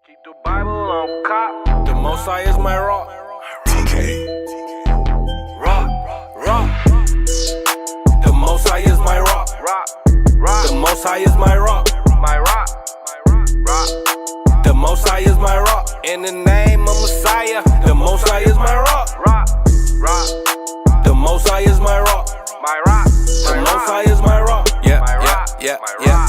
Keep the Bible on cop. The Most High is my rock. TK. Rock, rock. The Most High is my rock. Rock, rock. The Most High is my rock. My rock, rock. The Most High is my rock. In the name of Messiah, the Most High is my rock. Rock, rock. The Most High is my rock. My rock. The Most High is my rock. Yeah, yeah, yeah.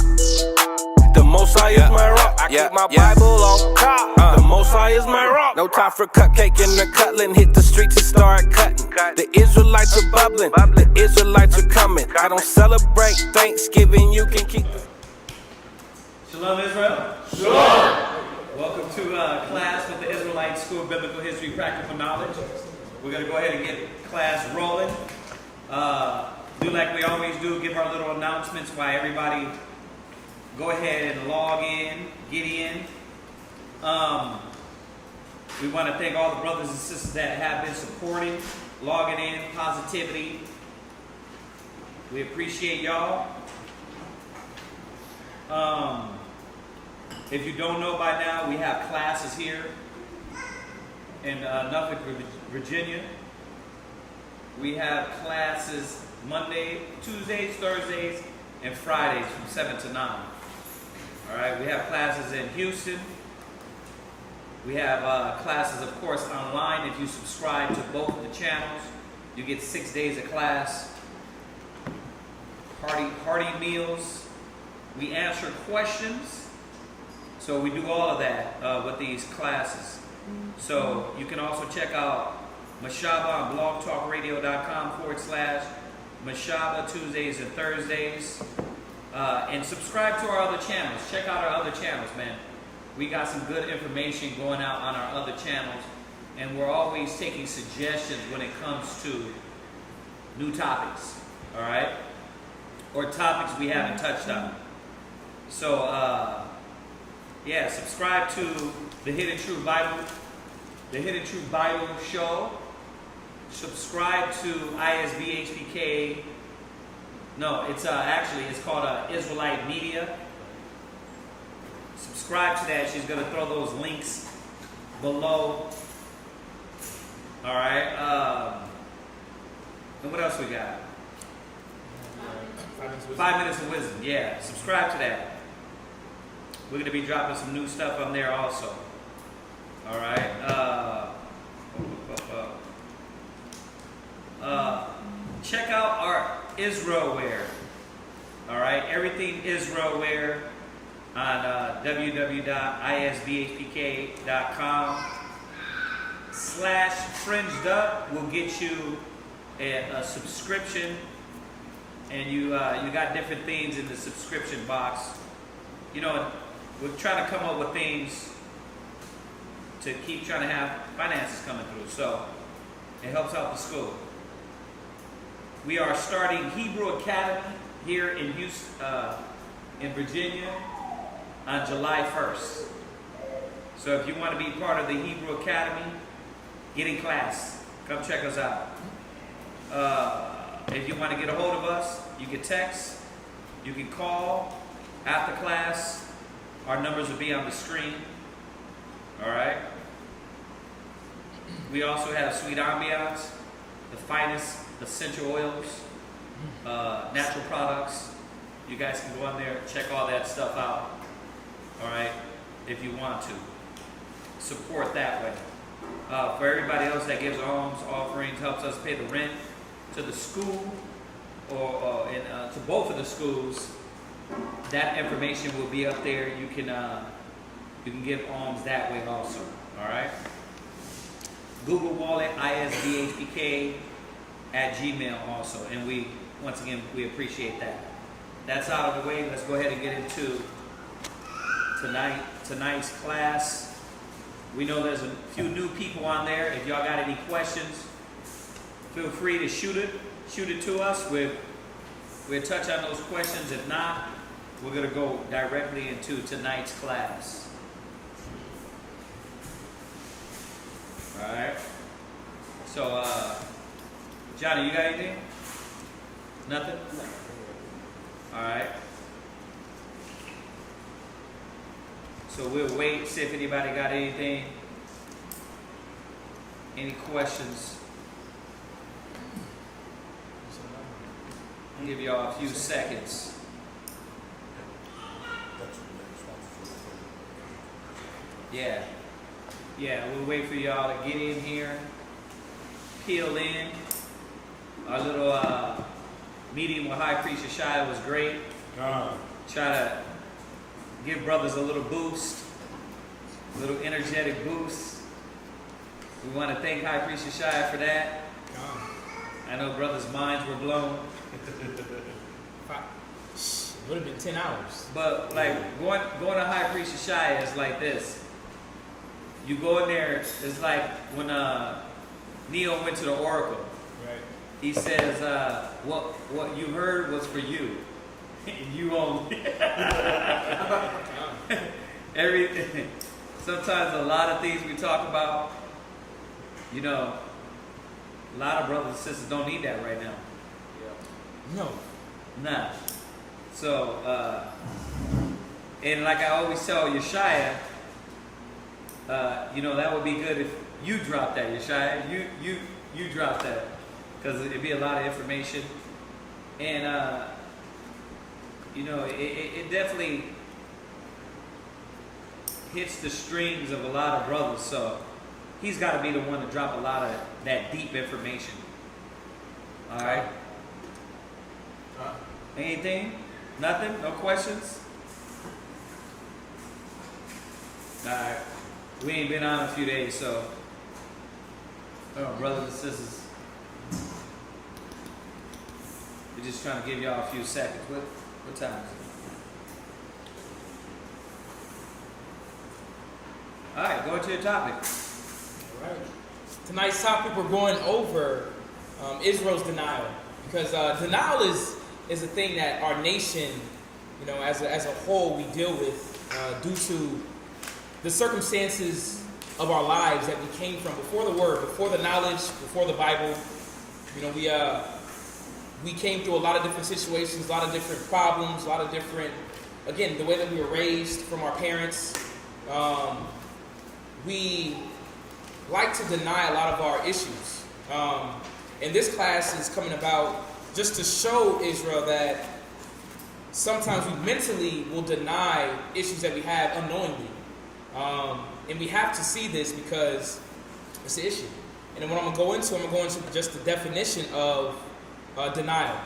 The Most High is my rock. I keep my Bible on top. The Most High is my rock. No time for cupcake and the cutling. Hit the streets and start cutting. The Israelites are bubbling. The Israelites are coming. I don't celebrate Thanksgiving. You can keep. Shalom, Israel. Shalom. Welcome to class with the Israelite School of Biblical History Practical Knowledge. We're going to go ahead and get class rolling. Do like we always do, give our little announcements while everybody go ahead and log in, get in. We want to thank all the brothers and sisters that have been supporting, logging in, positivity. We appreciate y'all. If you don't know by now, we have classes here in Norfolk, Virginia. We have classes Monday, Tuesdays, Thursdays, and Fridays from 7 to 9. All right, we have classes in Houston. We have classes, of course, online. If you subscribe to both of the channels, you get 6 days of class. Hearty meals. We answer questions. So we do all of that with these classes. So you can also check out Mashaba on blogtalkradio.com/Mashaba Tuesdays and Thursdays. And subscribe to our other channels. Check out our other channels, man. We got some good information going out on our other channels. And we're always taking suggestions when it comes to new topics. All right? Or topics we haven't touched on. So, yeah, subscribe to the Hidden Truth Bible Show. Subscribe to ISBHPK. No, it's called Israelite Media. Subscribe to that. She's going to throw those links below. All right. And what else we got? 5 Minutes of Wisdom. Yeah, subscribe to that. We're going to be dropping some new stuff on there also. All right. Check out our Israel wear. All right, everything Israel wear on www.isbhpk.com/fringed up will get you a subscription, and you got different things in the subscription box. You know, we're trying to come up with things to keep trying to have finances coming through, so it helps out the school. We are starting Hebrew Academy here in Houston, in Virginia, on July 1st. So if you want to be part of the Hebrew Academy, get in class. Come check us out. If you want to get a hold of us, you can text, you can call after class. Our numbers will be on the screen. All right. We also have sweet ambiance, the finest essential oils, natural products. You guys can go on there and check all that stuff out. All right, if you want to support that way. For everybody else that gives alms, offerings, helps us pay the rent to the school or to both of the schools, that information will be up there. You can give alms that way also. All right. Google Wallet ISBHPK@gmail also, and once again we appreciate that. That's out of the way. Let's go ahead and get into tonight's class. We know there's a few new people on there. If y'all got any questions, feel free to shoot it to us. We'll touch on those questions. If not, we're going to go directly into tonight's class. All right. So, Johnny, you got anything? Nothing? All right. So we'll wait, see if anybody got anything. Any questions? I'll give y'all a few seconds. Yeah. Yeah, we'll wait for y'all to get in here. Peel in. Our little meeting with High Priest Yeshaya was great. Try to give brothers a little boost, a little energetic boost. We want to thank High Priest Yeshaya for that. I know brothers' minds were blown. It would have been 10 hours. But like going to High Priest Yeshaya is like this. You go in there, it's like when Neo went to the Oracle. Right. He says, what you heard was for you. You own everything. Sometimes a lot of things we talk about, you know, a lot of brothers and sisters don't need that right now. No. Nah. So, and like I always tell Yeshaya, you know, that would be good if you drop that, Yeshaya. You drop that, because it'd be a lot of information, and you know, it definitely hits the strings of a lot of brothers. So he's got to be the one to drop a lot of that deep information. All right. Anything? Nothing? No questions? All right. We ain't been on a few days, so brothers and sisters, we're just trying to give y'all a few seconds. What time is it? All right, go into your topic. All right. Tonight's topic, we're going over Israel's denial, because denial is a thing that our nation, you know, as a whole, we deal with due to the circumstances of our lives that we came from before the Word, before the knowledge, before the Bible. You know, we came through a lot of different situations, a lot of different problems, a lot of different, again, the way that we were raised from our parents. We like to deny a lot of our issues. And this class is coming about just to show Israel that sometimes we mentally will deny issues that we have unknowingly. And we have to see this because it's an issue. And then what I'm going to go into just the definition of denial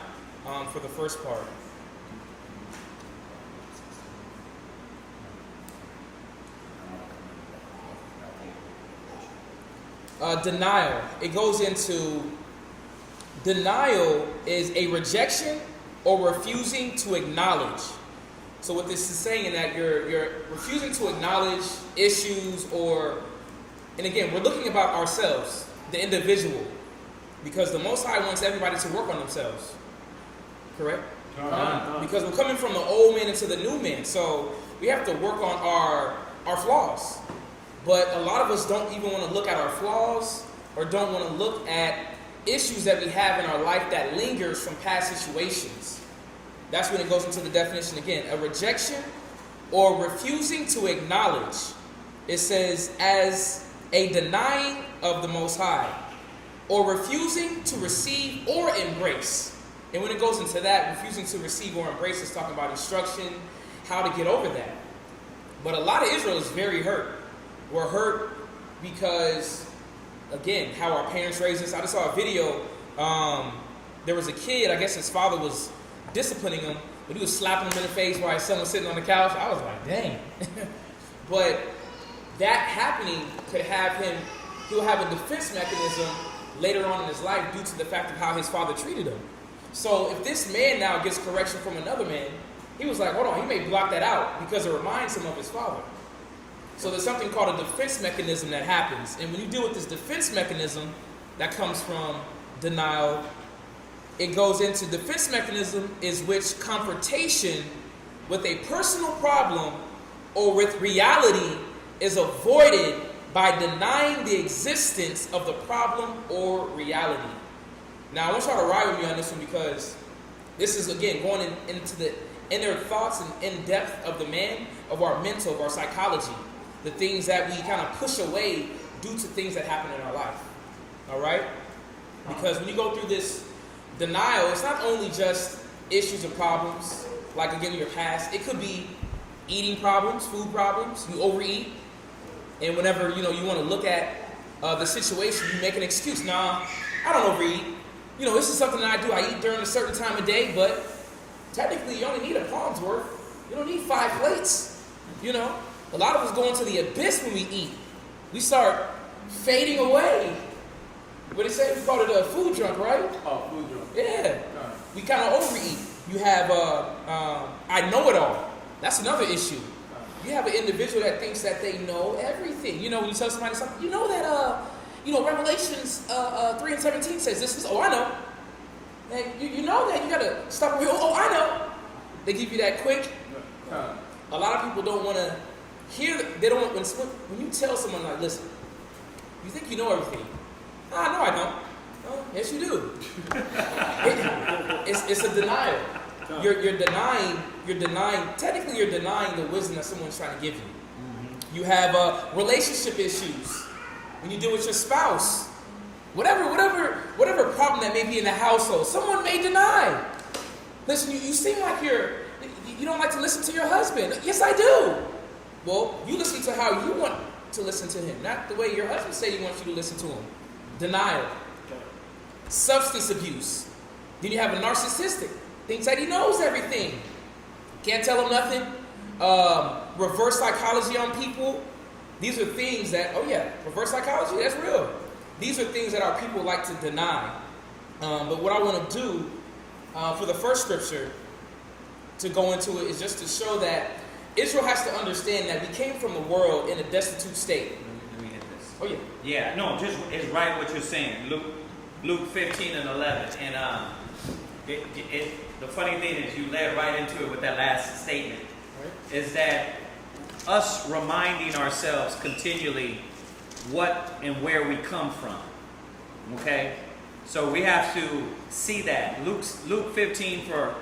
for the first part. Denial. It goes into denial is a rejection or refusing to acknowledge. So what this is saying is that you're refusing to acknowledge issues, and again, we're looking about ourselves, the individual, because the Most High wants everybody to work on themselves. Correct? Because we're coming from the old man into the new man, so we have to work on our flaws. But a lot of us don't even want to look at our flaws or don't want to look at issues that we have in our life that lingers from past situations. That's when it goes into the definition again. A rejection or refusing to acknowledge. It says as a denying of the Most High or refusing to receive or embrace. And when it goes into that, refusing to receive or embrace is talking about instruction, how to get over that. But a lot of Israel is very hurt. We're hurt because, again, how our parents raised us. I just saw a video. There was a kid, I guess his father was disciplining him, but he was slapping him in the face while his son was sitting on the couch. I was like, dang. But that happening could have he'll have a defense mechanism later on in his life due to the fact of how his father treated him. So if this man now gets correction from another man, he was like, hold on, he may block that out because it reminds him of his father. So there's something called a defense mechanism that happens. And when you deal with this defense mechanism that comes from denial, it goes into defense mechanism is which confrontation with a personal problem or with reality is avoided by denying the existence of the problem or reality. Now I want y'all to ride with me on this one because this is again going into the inner thoughts and in depth of the man, of our mental, of our psychology, the things that we kind of push away due to things that happen in our life. All right? Because when you go through this denial, it's not only just issues and problems, like again your past. It could be eating problems, food problems. You overeat, and whenever you want to look at the situation, you make an excuse. Nah, I don't overeat. This is something that I do. I eat during a certain time of day, but technically you only need a palm's worth. You don't need 5 plates. A lot of us go into the abyss when we eat. We start fading away. What they say? We call it a food drunk, right? Oh, food drunk. Yeah. We kind of overeat. You have I know it all. That's another issue. You have an individual that thinks that they know everything. When you tell somebody something, that Revelations 3:17 says this is, I know. And you know that, you gotta stop. I know. They give you that quick. A lot of people don't want to hear. They don't want when you tell someone like, listen, you think you know everything. No, I don't. Oh, yes, you do. It's a denial. You're denying. Technically, you're denying the wisdom that someone's trying to give you. Mm-hmm. You have relationship issues when you deal with your spouse. Whatever problem that may be in the household, someone may deny. Listen, you seem like you don't like to listen to your husband. Yes, I do. Well, you listen to how you want to listen to him, not the way your husband say he wants you to listen to him. Denial. Substance abuse. Then you have a narcissistic. Thinks that he knows everything. Can't tell him nothing. Reverse psychology on people. These are things that, reverse psychology, that's real. These are things that our people like to deny. But what I want to do for the first scripture to go into it is just to show that Israel has to understand that we came from the world in a destitute state. Let me hit this. Oh, yeah. Yeah, no, just it's right what you're saying. Luke 15 and 11. And the funny thing is you led right into it with that last statement. Right. Is that us reminding ourselves continually what and where we come from. Okay? So we have to see that. Luke 15 for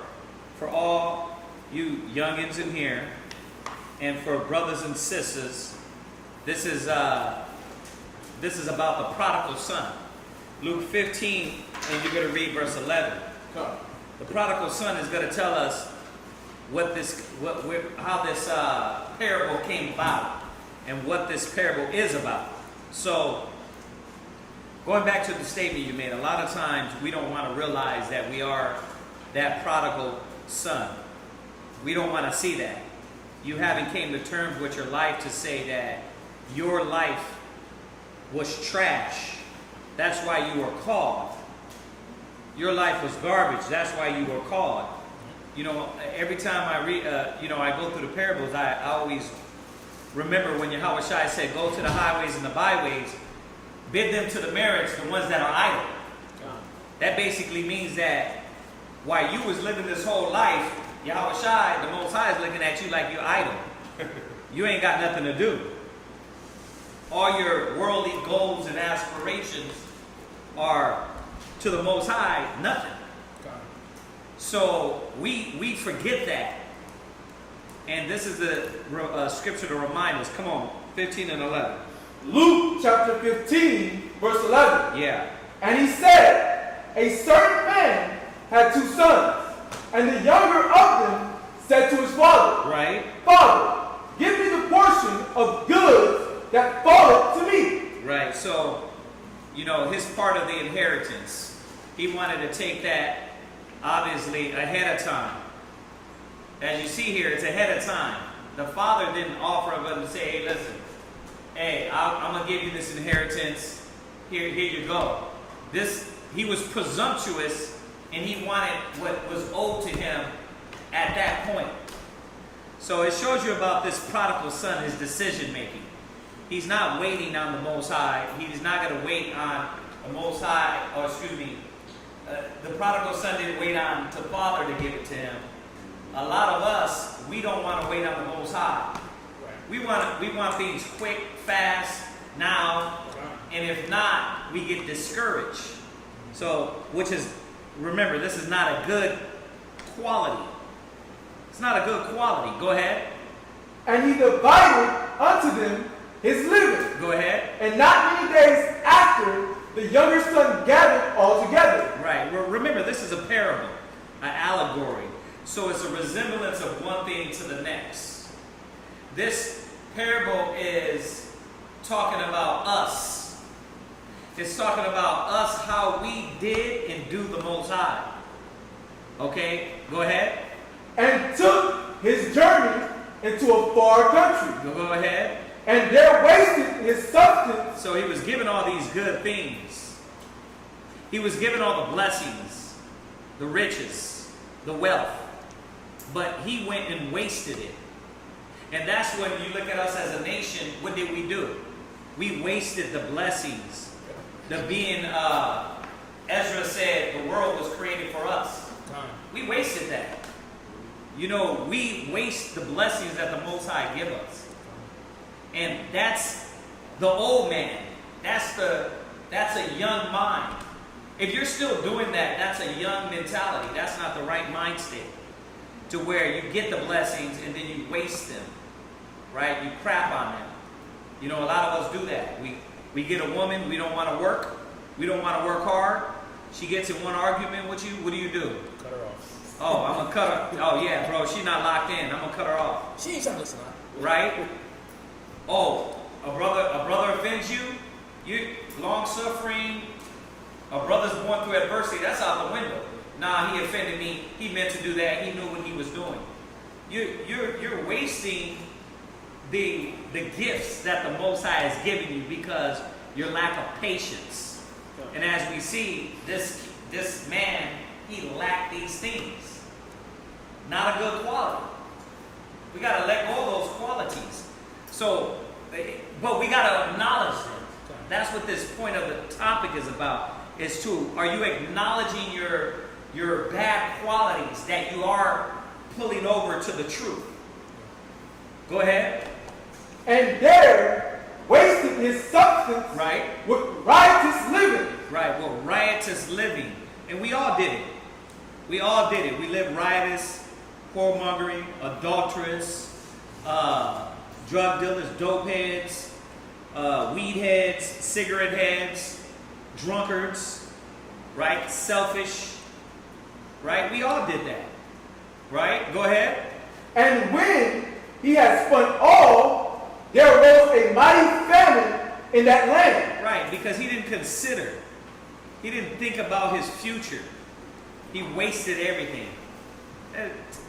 all you youngins in here, and for brothers and sisters, this is about the prodigal son. Luke 15, and you're going to read verse 11. The prodigal son is going to tell us how this parable came about and what this parable is about. So, going back to the statement you made, a lot of times we don't want to realize that we are that prodigal son. We don't want to see that. You haven't came to terms with your life to say that your life was trash. That's why you were called. Your life was garbage. That's why you were called. Every time I read, I go through the parables, I always remember when Yahweh Shai said, go to the highways and the byways, bid them to the marriage, the ones that are idle. That basically means that while you was living this whole life, Yahweh Shai, the Most High, is looking at you like you're idle. You ain't got nothing to do. All your worldly goals and aspirations are to the Most High, nothing. So we forget that. And this is the scripture to remind us. Come on, 15 and 11. Luke chapter 15, verse 11. Yeah. And he said, a certain man had 2 sons, and the younger of them said to his father, Right. Father, give me the portion of goods that falleth to me. Right. So, his part of the inheritance, he wanted to take that, obviously, ahead of time. As you see here, it's ahead of time. The father didn't offer him to say, hey, listen, I'm going to give you this inheritance. Here you go. He was presumptuous, and he wanted what was owed to him at that point. So it shows you about this prodigal son, his decision making. He's not waiting on the Most High. He's not going to wait on the Most High, the prodigal son didn't wait on the father to give it to him. A lot of us, we don't want to wait on the Most High. Right. We want things quick, fast, now, and if not, we get discouraged. So, remember, this is not a good quality. It's not a good quality. Go ahead. And he divided unto them his living. Go ahead. And not many days after, the younger son gathered all together. Right. Well, remember, this is a parable, an allegory. So it's a resemblance of one thing to the next. This parable is talking about us. It's talking about us, how we did and do the Most High. Okay, go ahead. And took his journey into a far country. Go ahead. And there wasted his substance. So he was given all these good things. He was given all the blessings, the riches, the wealth. But he went and wasted it. And that's when you look at us as a nation, what did we do? We wasted the blessings. Ezra said the world was created for us. We wasted that. You know, we waste the blessings that the Most High give us. And that's the old man. That's a young mind. If you're still doing that, that's a young mentality. That's not the right mind state. To where you get the blessings and then you waste them. Right? You crap on them. You know, a lot of us do that. We get a woman, we don't want to work. We don't want to work hard. She gets in one argument with you, what do? Cut her off. Oh, I'm going to cut her. Oh, yeah, bro, she's not locked in. I'm going to cut her off. She ain't trying to listen. Right? Oh, a brother offends you, long-suffering, a brother's going through adversity, that's out the window. Nah, he offended me. He meant to do that. He knew what he was doing. You're wasting the gifts that the Most High has given you because your lack of patience. And as we see, this man, he lacked these things. Not a good quality. We got to let go of those qualities. So, but we got to acknowledge them. That's what this point of the topic is about. Are you acknowledging your bad qualities that you are pulling over to the truth? Go ahead. And there wasted his substance, right, with riotous living. Right, well, riotous living. And we all did it. We all did it. We lived riotous, whoremongering, adulterous, drug dealers, dope heads, weed heads, cigarette heads, drunkards, right? Selfish, right? We all did that, right? Go ahead. And when he had spun all, there arose a mighty famine in that land. Right, because he didn't consider. He didn't think about his future. He wasted everything.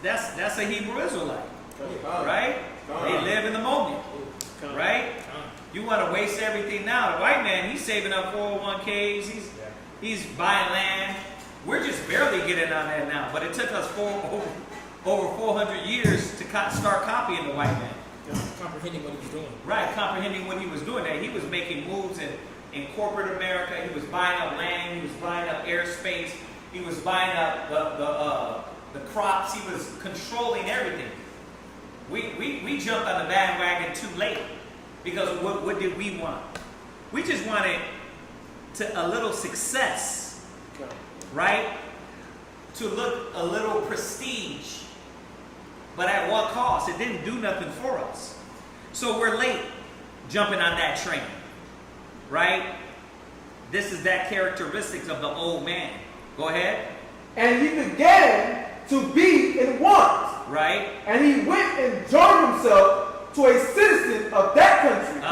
That's a Hebrew Israelite, right? They live in the moment, right? You want to waste everything now. The white man, he's saving up 401ks. He's buying land. We're just barely getting on that now. But it took us over 400 years to start copying the white man. Comprehending what he was doing. Right, comprehending what he was doing. That he was making moves in corporate America. He was buying up land. He was buying up airspace. He was buying up the crops. He was controlling everything. We jumped on the bandwagon too late because what did we want? We just wanted a little success, right? To look a little prestige. But at what cost? It didn't do nothing for us. So we're late jumping on that train, right? This is that characteristics of the old man. Go ahead. And he began to be in want. Right. And he went and joined himself to a citizen of that country.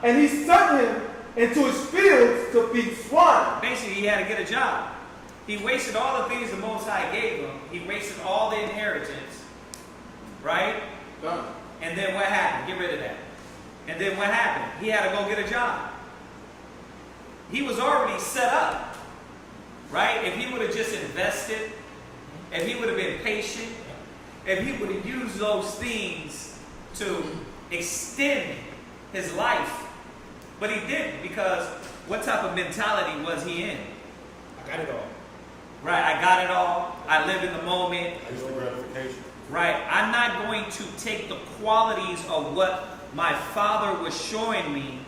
And he sent him into his fields to feed swine. Basically, he had to get a job. He wasted all the things the Most High gave him. He wasted all the inheritance. Right? Done. And then what happened? Get rid of that. And then what happened? He had to go get a job. He was already set up. Right? If he would have just invested, if he would have been patient, if he would have used those things to extend his life. But he didn't, because what type of mentality was he in? I got it all. Right, I got it all. I live in the moment. Instant gratification. Right, I'm not going to take the qualities of what my father was showing me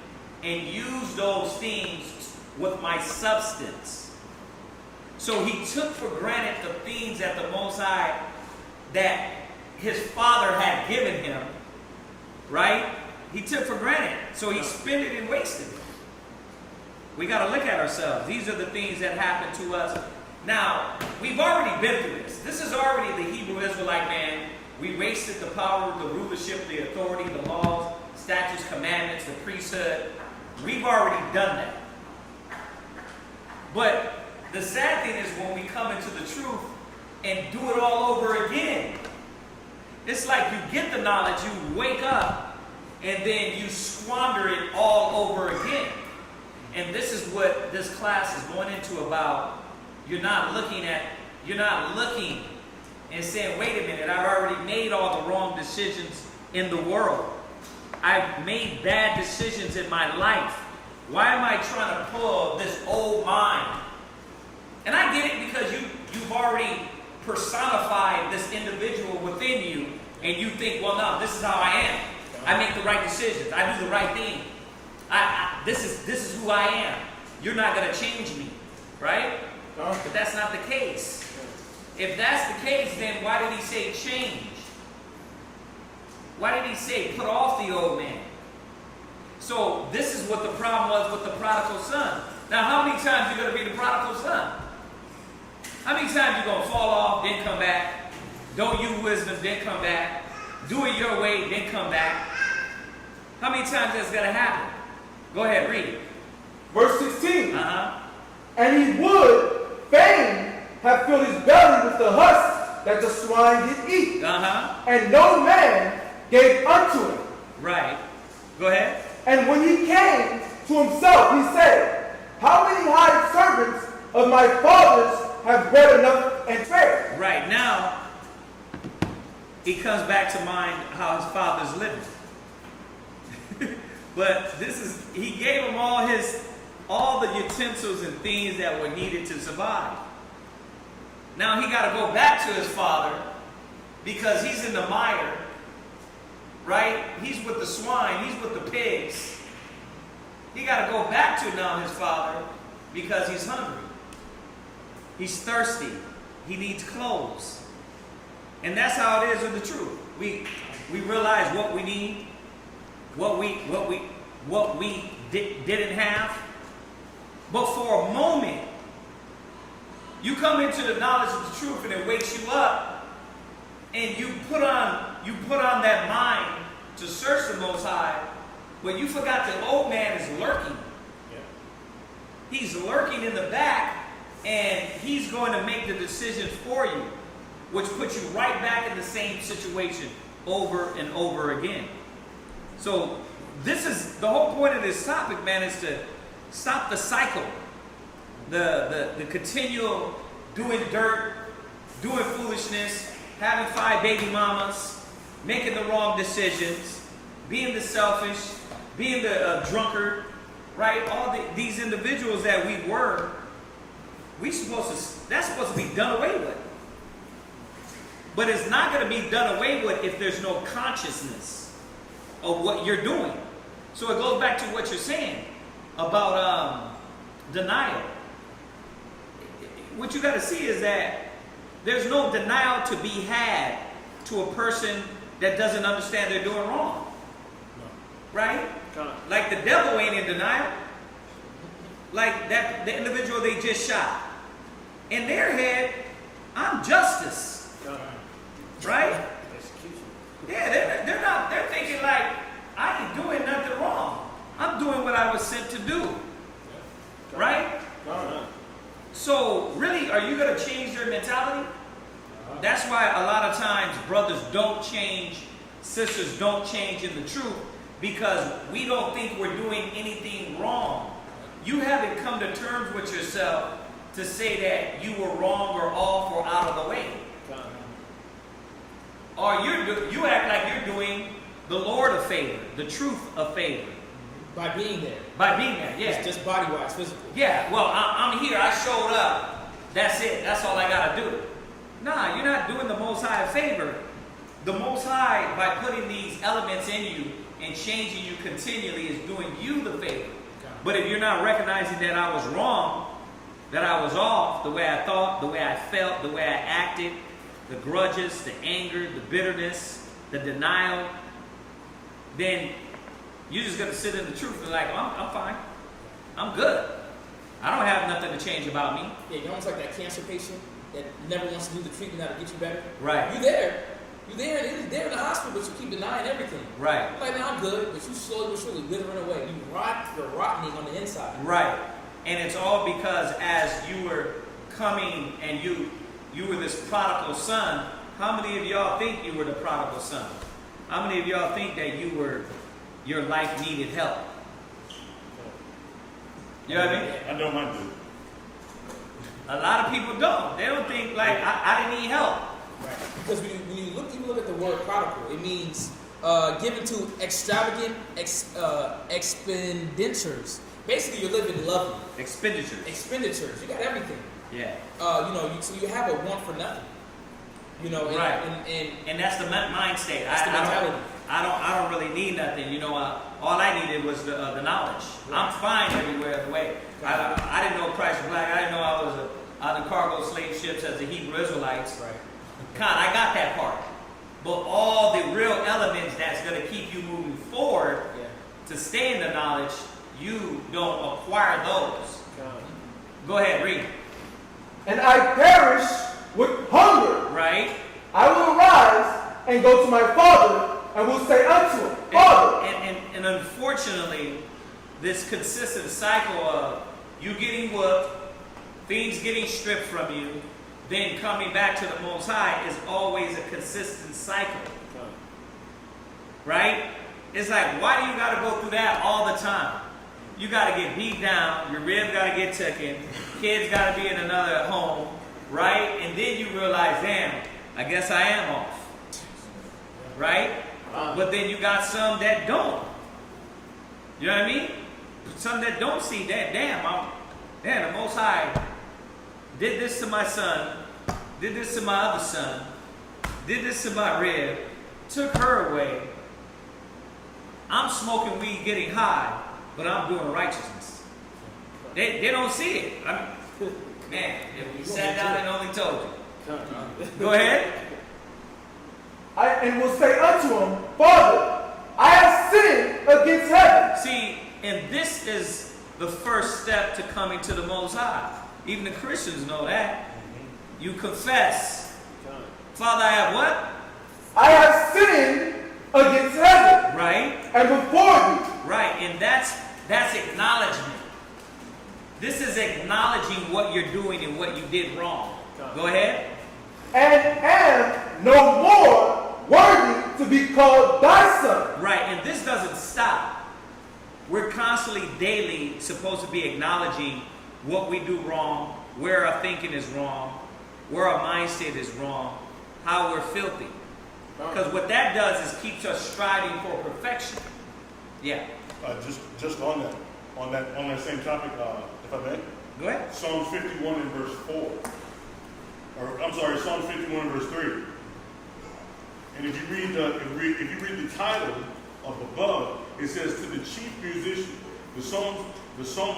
and use those things with my substance. So he took for granted the things that the Most High, that his father had given him, right? He took for granted. So he spent it and wasted it. We got to look at ourselves. These are the things that happen to us. Now, we've already been through this. This is already the Hebrew Israelite man. We wasted the power, the rulership, the authority, the laws, statutes, commandments, the priesthood. We've already done that. But the sad thing is when we come into the truth and do it all over again. It's like you get the knowledge, you wake up, and then you squander it all over again. And this is what this class is going into about. You're not looking and saying, wait a minute, I've already made all the wrong decisions in the world. I've made bad decisions in my life. Why am I trying to pull this old mind? And I get it because you've already personified this individual within you, and you think, well, no, this is how I am. I make the right decisions. I do the right thing. This is who I am. You're not going to change me, right? But that's not the case. If that's the case, then why did he say change? Why did he say put off the old man? So this is what the problem was with the prodigal son. Now, how many times are you going to be the prodigal son? How many times you going to fall off, then come back? Don't use wisdom, then come back? Do it your way, then come back? How many times that's going to happen? Go ahead, read it. Verse 16. And he would fain have filled his belly with the husk that the swine did eat. And no man gave unto him. Right. Go ahead. And when he came to himself, he said, how many hired servants of my father's have bread enough and spare? Right. Now, he comes back to mind how his father's living. But he gave him all the utensils and things that were needed to survive. Now he got to go back to his father because he's in the mire, right? He's with the swine, he's with the pigs. He got to go back to now his father because he's hungry. He's thirsty. He needs clothes. And that's how it is with the truth. We realize what we need, what we didn't have. But for a moment, you come into the knowledge of the truth and it wakes you up, and you put on that mind to search the Most High, but you forgot the old man is lurking. Yeah. He's lurking in the back, and he's going to make the decisions for you, which puts you right back in the same situation over and over again. So this is the whole point of this topic, man, is to stop the cycle, the continual doing dirt, doing foolishness, having 5 baby mamas, making the wrong decisions, being the selfish, being the drunkard, right? All these individuals that that's supposed to be done away with. But it's not going to be done away with if there's no consciousness of what you're doing. So it goes back to what you're saying about denial. What you got to see is that there's no denial to be had to a person that doesn't understand they're doing wrong. No. Right? Like the devil ain't in denial. Like the individual they just shot. In their head, I'm justice. Right? Yeah, they're thinking like, I ain't doing nothing wrong. I'm doing what I was sent to do. Right? So, really, are you going to change their mentality? That's why a lot of times brothers don't change, sisters don't change in the truth, because we don't think we're doing anything wrong. You haven't come to terms with yourself to say that you were wrong or off or out of the way. Or you act like you're doing the Lord a favor, the truth a favor. By being there. By being there, yeah. Just body-wise, physically. Yeah, well, I'm here. I showed up. That's it. That's all I got to do. Nah, you're not doing the Most High a favor. The Most High, by putting these elements in you and changing you continually, is doing you the favor. But if you're not recognizing that I was wrong, that I was off, the way I thought, the way I felt, the way I acted, the grudges, the anger, the bitterness, the denial, then you're just gonna sit in the truth and like, I'm fine. I'm good. I don't have nothing to change about me. Yeah, you're almost like that cancer patient that never wants to do the treatment that'll get you better. Right. You're there in the hospital, but you keep denying everything. Right. You're like, man, I'm good, but you slowly but surely withering away. You're rotting on the inside. Right. And it's all because as you were coming and you were this prodigal son, how many of y'all think you were the prodigal son? How many of y'all think that your life needed help? You know what I mean? I know mine do. A lot of people don't. They don't think like I didn't need help. Right. Because when you look at the word prodigal, it means given to extravagant expenditures. Basically, you're living lovely. Expenditures. You got everything. Yeah. So you have a want for nothing. Right. And that's the mind state. That's the mentality. I don't really need nothing. All I needed was the knowledge. Right. I'm fine everywhere the way. I didn't know Christ was black. I didn't know I was on the cargo slave ships as the Hebrew Israelites. Right. I got that part. But all the real elements that's going to keep you moving forward to stay in the knowledge, you don't acquire those. Go ahead, read. And I perish with hunger. Right. I will arise and go to my father and will say unto him, Father. And unfortunately, this consistent cycle of you getting whooped, things getting stripped from you, then coming back to the Most High is always a consistent cycle. Right? It's like, why do you got to go through that all the time? You got to get beat down, your ribs got to get taken, kids got to be in another home, right? And then you realize, damn, I guess I am off. Right? But then you got some that don't. You know what I mean? Some that don't see that, damn, the Most High did this to my son, did this to my other son, did this to my rib, took her away. I'm smoking weed, getting high, but I'm doing righteousness. They don't see it. Man, if we sat down and only told you. Go ahead. And will say unto him, Father, I have sinned against heaven. See, and this is the first step to coming to the Most High. Even the Christians know that. You confess. Father, I have what? I have sinned against heaven. Right. And before thee. Right, and that's acknowledgement. This is acknowledging what you're doing and what you did wrong. Go ahead. And am no more worthy to be called thy son. Right, and this doesn't stop. We're constantly, daily supposed to be acknowledging what we do wrong, where our thinking is wrong, where our mindset is wrong, how we're filthy. Because what that does is keeps us striving for perfection. Yeah. Just on that same topic, if I may. Go ahead. Psalms 51 and verse 4. Psalms 51 and verse 3. And if you read the title of above, it says, to the chief musician, the Psalm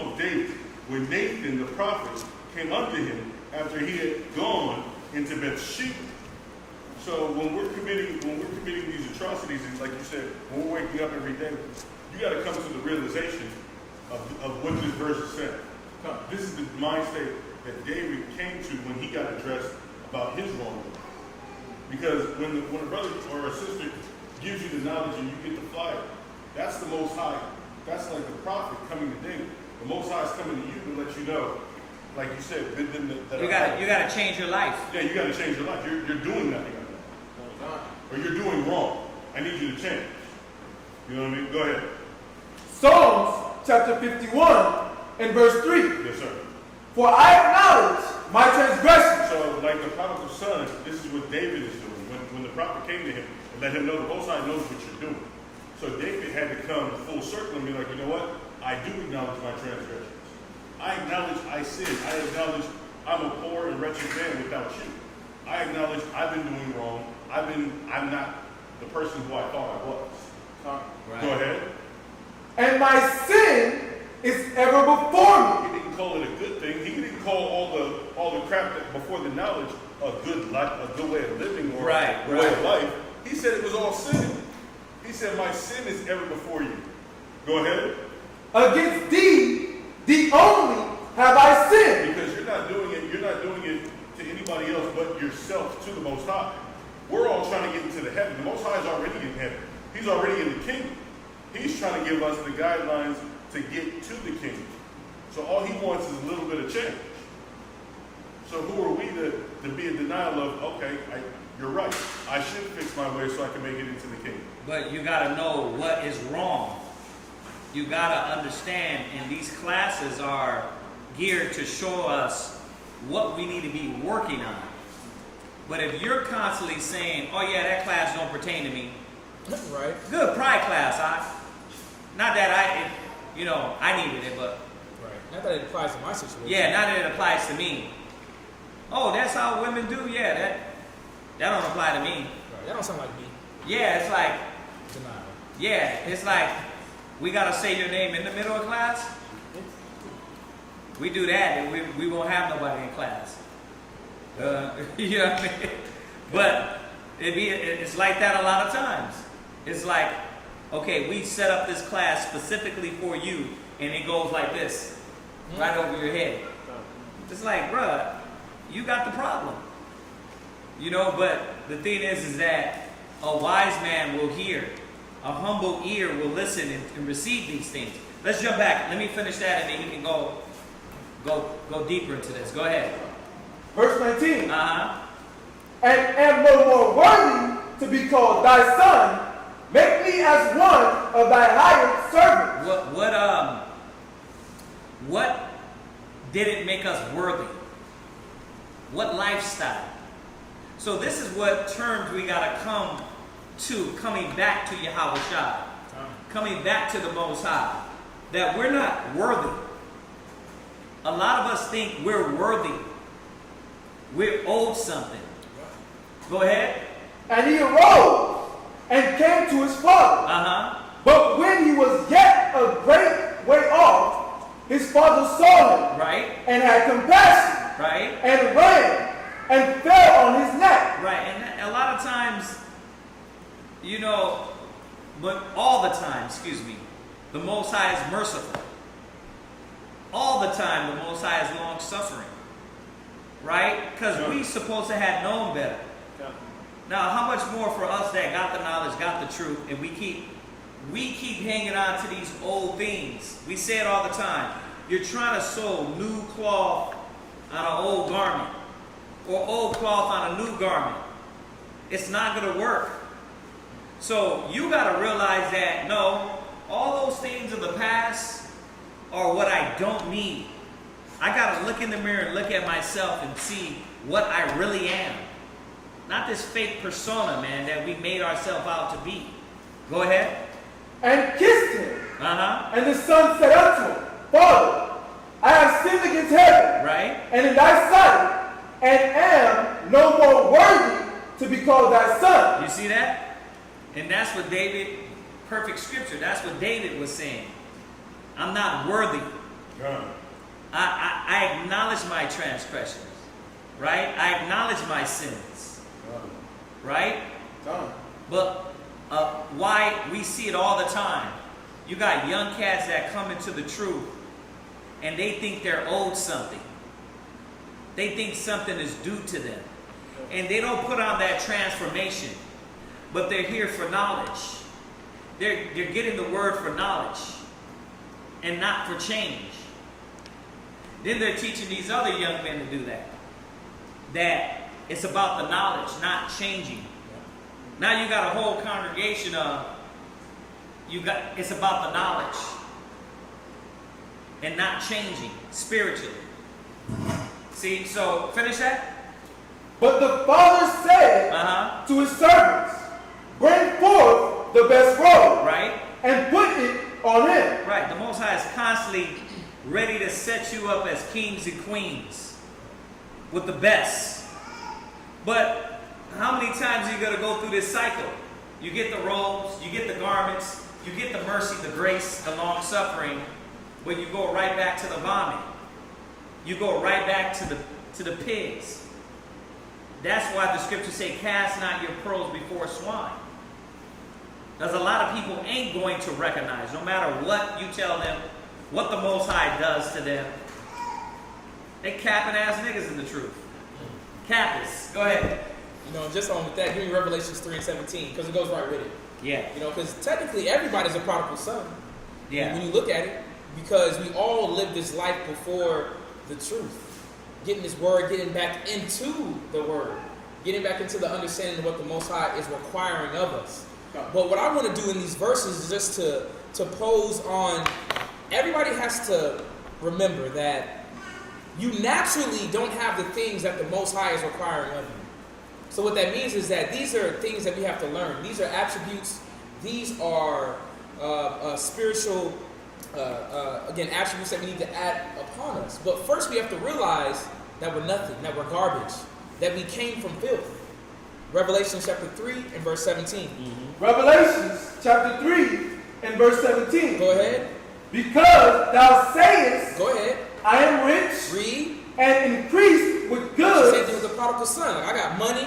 of David, when Nathan the prophet came unto him after he had gone into Bathsheba. So when we're committing these atrocities, and like you said, when we're waking up every day, you got to come to the realization of what this verse is saying. This is the mind state that David came to when he got addressed about his wrongdoing. Because when a brother or a sister gives you the knowledge and you get the flyer, that's the Most High. That's like the prophet coming to David. The Most High is coming to you to let you know, like you said, you got to change your life. Yeah, you got to change your life. You're doing nothing like that, or you're doing wrong. I need you to change. You know what I mean? Go ahead. Psalms chapter 51 and verse 3. Yes, sir. For I acknowledge my transgression. So, like the prodigal son, this is what David is doing. When the prophet came to him and let him know the Most High knows what you're doing. So David had to come full circle and be like, you know what? I do acknowledge my transgressions. I acknowledge I sin. I acknowledge I'm a poor and wretched man without you. I acknowledge I've been doing wrong. I'm not the person who I thought I was. Right. Go ahead. And my sin is ever before me. He didn't call it a good thing. He didn't call all the crap that before the knowledge a good life, a good way of living, or Right, a way of life. He said it was all sin. He said, my sin is ever before you. Go ahead. Against thee, the only have I sinned. Because you're not doing it to anybody else but yourself, to the Most High. We're all trying to get into the heaven. The Most High is already in heaven. He's already in the kingdom. He's trying to give us the guidelines to get to the kingdom. So all he wants is a little bit of change. So who are we to be in denial of, okay, you're right. I should fix my way so I can make it into the kingdom. But you got to know what is wrong. You got to understand, and these classes are geared to show us what we need to be working on. But if you're constantly saying, oh yeah, that class don't pertain to me. Right. Good, pride class. Not that I needed it, but. Right. Not that it applies to my situation. Yeah, not that it applies to me. Oh, that's how women do? Yeah, that don't apply to me. Right. That don't sound like me. Yeah, it's like, Denial. yeah, it's like, we got to say your name in the middle of class. We do that and we won't have nobody in class. You know what I mean? But it's like that a lot of times. It's like, okay, we set up this class specifically for you, and it goes like this, right over your head. It's like, bruh, you got the problem. You know, but the thing is that a wise man will hear. A humble ear will listen and receive these things. Let's jump back. Let me finish that, and then you can go deeper into this. Go ahead. Verse 19. Uh-huh. And am no more worthy to be called thy son. Make me as one of thy hired servants. What didn't make us worthy? What lifestyle? So this is what terms we got to come to, coming back to Yahweh Shai, coming back to the Most High, that we're not worthy. A lot of us think we're worthy. We're owed something. Go ahead. And he arose and came to his father. Uh-huh. But when he was yet a great way off, his father saw him. Right. And had compassion. Right. And ran and fell on his neck. Right. And a lot of times, you know, but all the time, the Most High is merciful. All the time, the Most High is long-suffering. Right? Because we supposed to have known better. Now, how much more for us that got the knowledge, got the truth, and we keep hanging on to these old things. We say it all the time. You're trying to sew new cloth on an old garment, or old cloth on a new garment. It's not going to work. So you got to realize that, no, all those things of the past are what I don't need. I got to look in the mirror and look at myself and see what I really am. Not this fake persona, man, that we made ourselves out to be. Go ahead. And kissed him. Uh-huh. And the son said unto him, Father, I have sinned against heaven. Right. And in thy sight, and am no more worthy to be called thy son. You see that? And that's what David, perfect scripture, that's what David was saying. I'm not worthy. God. I acknowledge my transgressions. Right? I acknowledge my sins. Right? But why we see it all the time. You got young cats that come into the truth and they think they're owed something. They think something is due to them. And they don't put on that transformation. But they're here for knowledge. They're getting the word for knowledge and not for change. Then they're teaching these other young men to do that. That it's about the knowledge, not changing. Now you got a whole congregation of, it's about the knowledge and not changing spiritually. See, so finish that. But the father said to his servants, bring forth the best robe, right, and put it on him. Right. The Most High is constantly ready to set you up as kings and queens with the best. But how many times are you going to go through this cycle? You get the robes, you get the garments, you get the mercy, the grace, the long-suffering, but you go right back to the vomit. You go right back to the pigs. That's why the scriptures say, cast not your pearls before swine. Because a lot of people ain't going to recognize, no matter what you tell them, what the Most High does to them. They capping ass niggas in the truth. Cappers. Go ahead. You know, just on with that, give me Revelations 3:17, because it goes right with it. Yeah. You know, because technically everybody's a prodigal son. Yeah. When you look at it, because we all live this life before the truth. Getting this word, getting back into the word. Getting back into the understanding of what the Most High is requiring of us. But what I want to do in these verses is just to pose on, everybody has to remember that you naturally don't have the things that the Most High is requiring of you. So what that means is that these are things that we have to learn. These are attributes. These are spiritual, again, attributes that we need to add upon us. But first we have to realize that we're nothing, that we're garbage, that we came from filth. Revelation chapter 3 and verse 17. Mm-hmm. Revelations chapter 3 and verse 17. Go ahead. Because thou sayest, go ahead, I am rich, read, and increased with goods. Same thing with the prodigal son. Like, I got money.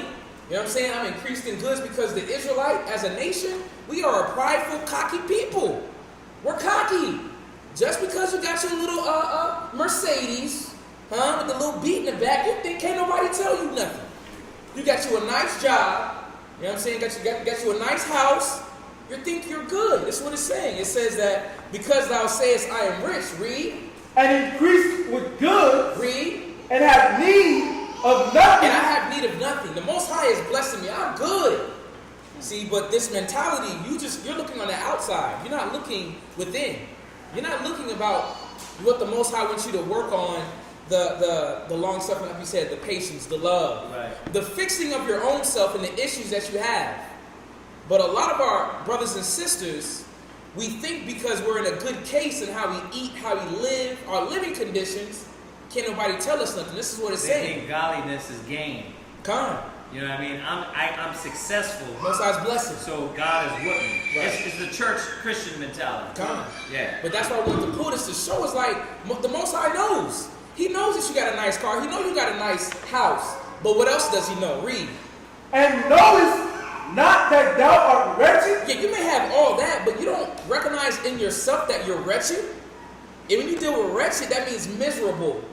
You know what I'm saying? I'm increased in goods because the Israelite, as a nation, we are a prideful, cocky people. We're cocky. Just because you got your little Mercedes, with the little beat in the back, you think can't nobody tell you nothing. You got you a nice job. You know what I'm saying? Got you a nice house. You think you're good. That's what it's saying. It says that because thou sayest I am rich, read. And increased with goods. Read. And have need of nothing. And I have need of nothing. The Most High is blessing me. I'm good. See, but this mentality, you're looking on the outside. You're not looking within. You're not looking about what the Most High wants you to work on. The long suffering, like you said, the patience, the love, right. The fixing of your own self and the issues that you have. But a lot of our brothers and sisters, we think because we're in a good case in how we eat, how we live, our living conditions, can't nobody tell us nothing. This is what it's saying. They think godliness is gain. Come. You know what I mean? I'm successful. Most High's blessing. So God is with me. Right. It's the church Christian mentality. Come. Yeah. But that's why I wanted to pull this to show us, like, the Most High knows. He knows that you got a nice car. He knows you got a nice house. But what else does he know? Read. And knowest not that thou art wretched? Yeah, you may have all that, but you don't recognize in yourself that you're wretched. And when you deal with wretched, that means miserable.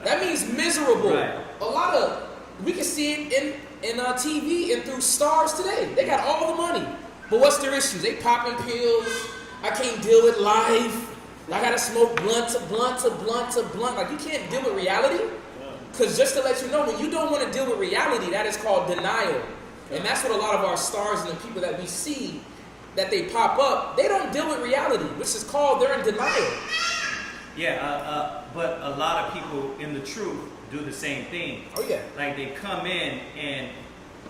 That means miserable. Right. We can see it in TV and through stars today. They got all the money. But what's their issues? They popping pills. I can't deal with life. I gotta smoke blunt to blunt to blunt to blunt. Like, you can't deal with reality. Because just to let you know, when you don't want to deal with reality, that is called denial. And that's what a lot of our stars and the people that we see, that they pop up, they don't deal with reality, which is called they're in denial. Yeah, but a lot of people in the truth do the same thing. Oh yeah. Like, they come in and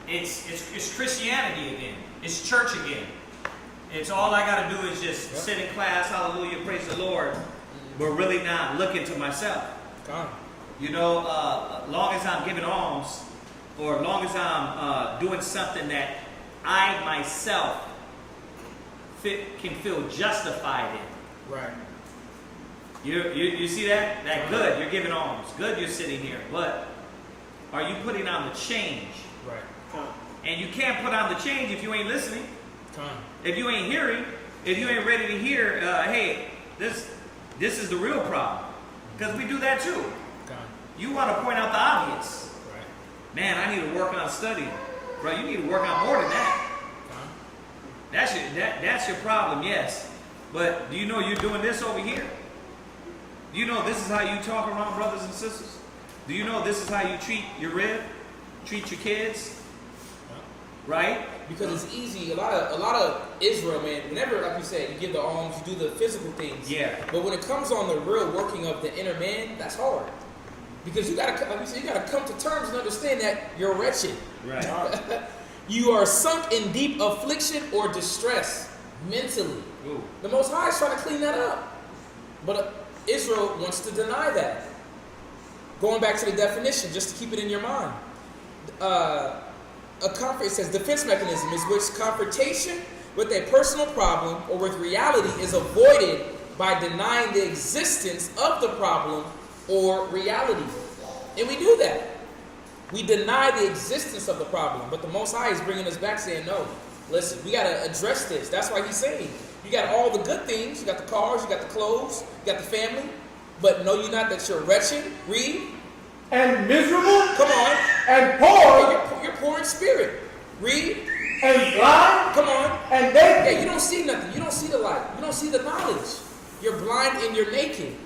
it's Christianity again. It's church again. It's all I got to do is just sit in class, hallelujah, praise the Lord, but really not looking to myself. You know, long as I'm giving alms, or long as I'm doing something that I myself can feel justified in. Right. You see that? That good, you're giving alms. Good, you're sitting here. But are you putting on the change? Right. And you can't put on the change if you ain't listening. If you ain't hearing, if you ain't ready to hear, hey, this is the real problem. Because we do that too. You want to point out the obvious. Right. Man, I need to work on studying. Bro, you need to work on more than that. That's your problem, yes. But do you know you're doing this over here? Do you know this is how you talk around brothers and sisters? Do you know this is how you treat your rib? Treat your kids? Right? Because it's easy. A lot of Israel, man, whenever, like you said, you give the alms, you do the physical things. Yeah. But when it comes on the real working of the inner man, that's hard. Because you gotta, like you said, you gotta come to terms and understand that you're wretched. Right. You are sunk in deep affliction or distress mentally. Ooh. The Most High is trying to clean that up. But Israel wants to deny that. Going back to the definition, just to keep it in your mind. It says defense mechanism is which confrontation with a personal problem or with reality is avoided by denying the existence of the problem or reality. And we do that. We deny the existence of the problem, but the Most High is bringing us back saying, no, listen, we got to address this. That's why he's saying, you got all the good things. You got the cars, you got the clothes, you got the family, but know you not that you're wretched? Read. And miserable. Come on. And poor. You're poor in spirit. Read. And blind. Come on. And naked. Yeah, you don't see nothing. You don't see the light. You don't see the knowledge. You're blind and you're naked.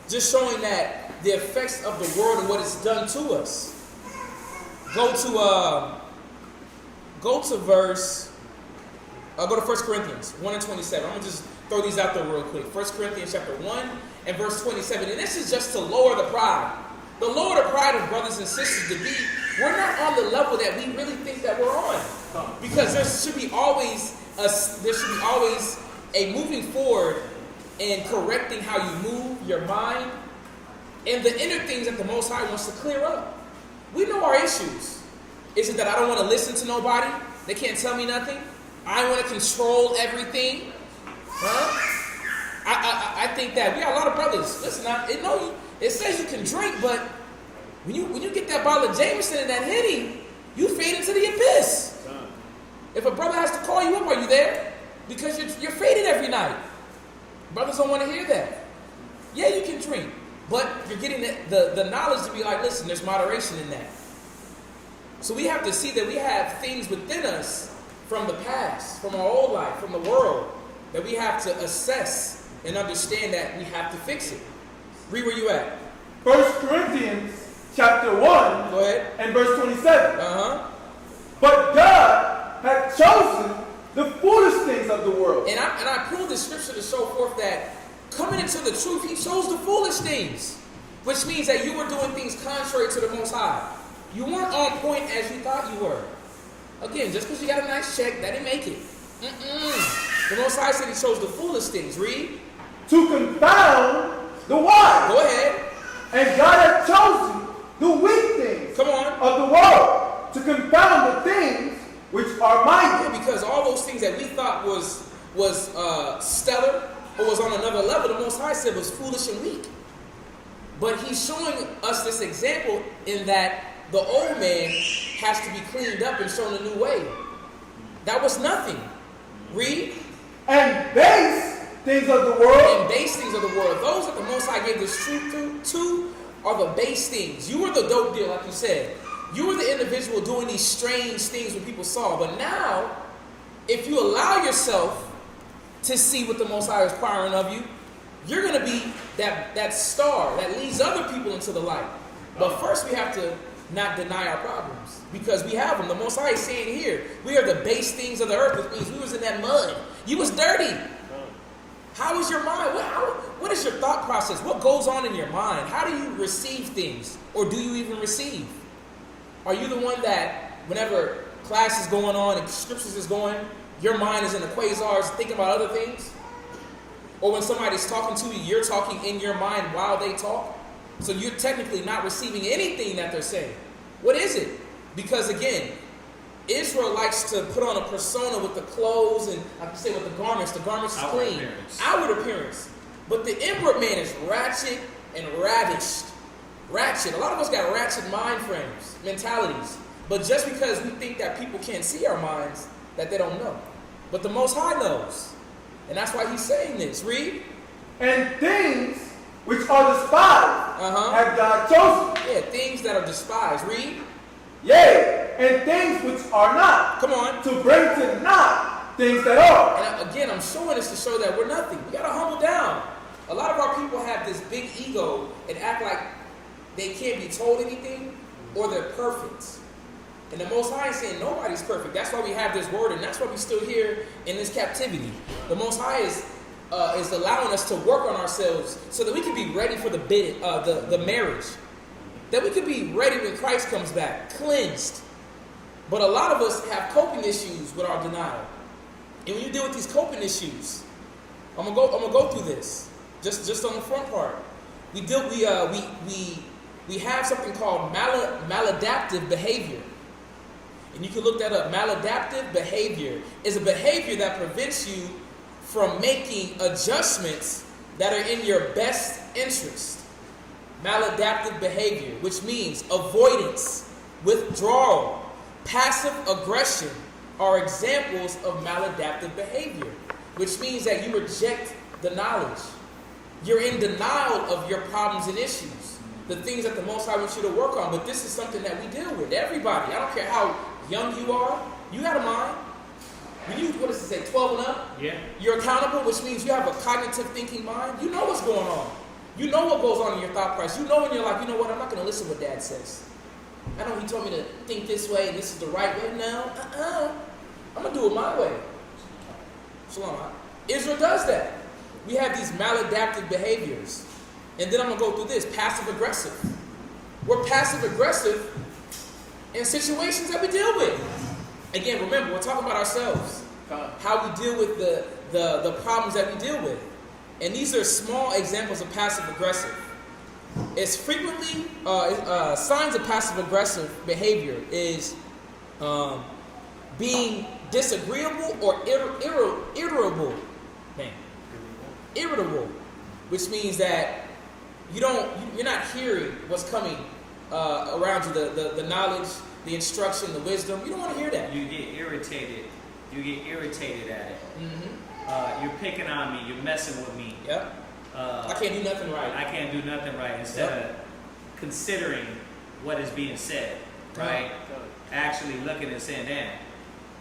Just showing that the effects of the world and what it's done to us. Go to verse. Go to 1 Corinthians 1 and 27. I'm gonna just throw these out there real quick. 1 Corinthians chapter 1 and verse 27. And this is just to lower the pride. The lower the pride of brothers and sisters to be. We're not on the level that we really think that we're on. Because there should be always a moving forward and correcting how you move, your mind, and the inner things that the Most High wants to clear up. We know our issues. Is it that I don't want to listen to nobody? They can't tell me nothing? I want to control everything? I think that we got a lot of brothers. Listen, it says you can drink, but when you get that bottle of Jameson and that Henny, you fade into the abyss. If a brother has to call you up, are you there? Because you're faded every night. Brothers don't want to hear that. Yeah, you can drink, but you're getting the knowledge to be like, listen, there's moderation in that. So we have to see that we have things within us from the past, from our old life, from the world, that we have to assess and understand that we have to fix it. Read where you at. 1 Corinthians chapter 1. Go ahead. And verse 27. But God had chosen the foolish things of the world. And I pulled this scripture to show forth that coming into the truth, he chose the foolish things. Which means that you were doing things contrary to the Most High. You weren't on point as you thought you were. Again, just because you got a nice check, that didn't make it. The Most High said he chose the foolish things. Read. To confound the wise. Go ahead. And God had chosen the weak things of the world to confound the things which are mighty. Yeah, because all those things that we thought was stellar or was on another level, the Most High said was foolish and weak. But he's showing us this example in that the old man has to be cleaned up and shown a new way. That was nothing. Read. And base things of the world. And base things of the world. Those that the Most High gave this truth to are the base things. You were the dope deal, like you said. You were the individual doing these strange things when people saw. But now, if you allow yourself to see what the Most High is requiring of you, you're going to be that star that leads other people into the light. But first we have to not deny our problems, because we have them. The Most High is saying here, we are the base things of the earth, which means we was in that mud. You was dirty. How is your mind? What is your thought process? What goes on in your mind? How do you receive things? Or do you even receive? Are you the one that whenever class is going on and scriptures is going, your mind is in the quasars thinking about other things? Or when somebody's talking to you, you're talking in your mind while they talk? So you're technically not receiving anything that they're saying. What is it? Because again, Israel likes to put on a persona with the clothes and, like you say, with the garments. The garments is clean. Outward appearance. But the inward man is ratchet and ravished. Ratchet. A lot of us got ratchet mind frames, mentalities. But just because we think that people can't see our minds, that they don't know. But the Most High knows. And that's why he's saying this. Read. And things which are despised have God chosen. Yeah, things that are despised. Read. Yea, and things which are not. Come on. To bring to naught things that are. And again, I'm showing this to show that we're nothing. We got to humble down. A lot of our people have this big ego and act like they can't be told anything or they're perfect. And the Most High is saying nobody's perfect. That's why we have this word, and that's why we're still here in this captivity. The Most High is allowing us to work on ourselves so that we can be ready for the marriage. That we can be ready when Christ comes back, cleansed. But a lot of us have coping issues with our denial. And when you deal with these coping issues, I'm gonna go through this. Just on the front part. We have something called maladaptive behavior. And you can look that up. Maladaptive behavior is a behavior that prevents you from making adjustments that are in your best interest. Maladaptive behavior, which means avoidance, withdrawal, passive aggression are examples of maladaptive behavior, which means that you reject the knowledge. You're in denial of your problems and issues, the things that the Most High wants you to work on. But this is something that we deal with. Everybody, I don't care how young you are, you got a mind. When you, what does it say, 12 and up? Yeah. You're accountable, which means you have a cognitive thinking mind. You know what's going on. You know what goes on in your thought process. You know when you're like, you know what, I'm not going to listen to what Dad says. I know he told me to think this way, and this is the right way. No, I'm going to do it my way. Shalom. Israel does that. We have these maladaptive behaviors. And then I'm going to go through this, passive-aggressive. We're passive-aggressive in situations that we deal with. Again, remember, we're talking about ourselves. How we deal with the problems that we deal with. And these are small examples of passive-aggressive. It's frequently, signs of passive-aggressive behavior is being disagreeable or irritable. Irritable, which means that you're not hearing what's coming around you, the knowledge, the instruction, the wisdom. You don't want to hear that. You get irritated. You get irritated at it. Mm-hmm. You're picking on me. You're messing with me. Yep. I can't do nothing right. I can't do nothing right. Instead of considering what is being said, right? Actually looking and saying, damn,